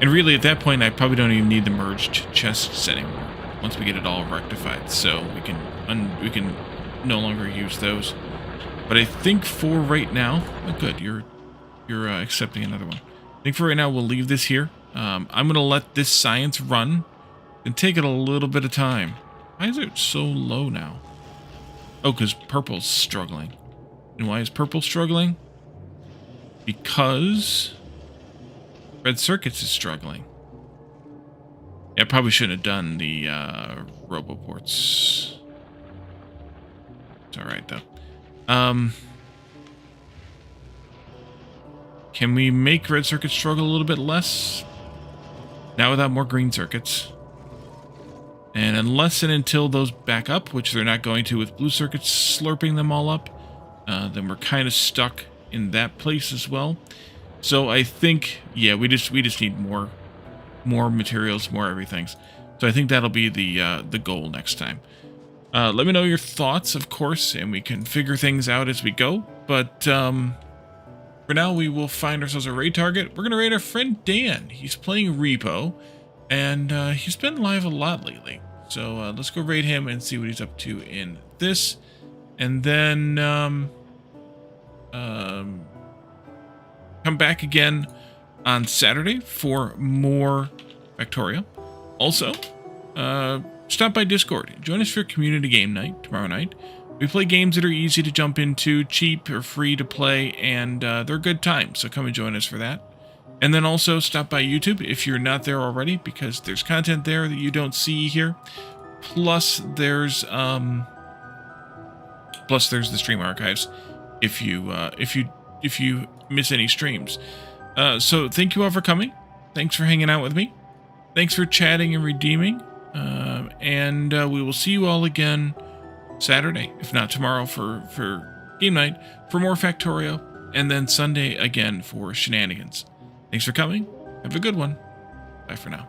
And really, at that point, I probably don't even need the merged chests anymore. Once we get it all rectified, so we can no longer use those. But I think for right now, oh good, you're accepting another one. I think for right now we'll leave this here. I'm gonna let this science run and take it a little bit of time. Why is it so low now? Oh, because purple's struggling. And why is purple struggling? Because red circuits is struggling. Yeah, I probably shouldn't have done the roboports. It's alright though. Can we make red circuits struggle a little bit less? Now without more green circuits. And unless and until those back up, which they're not going to with blue circuits slurping them all up, then we're kind of stuck in that place as well. So I think, yeah, we just need more materials, more everything. So I think that'll be the goal next time. Let me know your thoughts, of course, and we can figure things out as we go. But for now, we will find ourselves a raid target. We're going to raid our friend Dan. He's playing Repo, and he's been live a lot lately. So let's go raid him and see what he's up to in this. And then come back again on Saturday for more Factorio. Also, stop by Discord. Join us for community game night tomorrow night. We play games that are easy to jump into, cheap or free to play, and they're a good time. So come and join us for that. And then also stop by YouTube if you're not there already, because there's content there that you don't see here. Plus there's the stream archives if you miss any streams. So thank you all for coming. Thanks for hanging out with me. Thanks for chatting and redeeming. And we will see you all again Saturday, if not tomorrow, for game night, for more Factorio, and then Sunday again for shenanigans. Thanks for coming. Have a good one. Bye for now.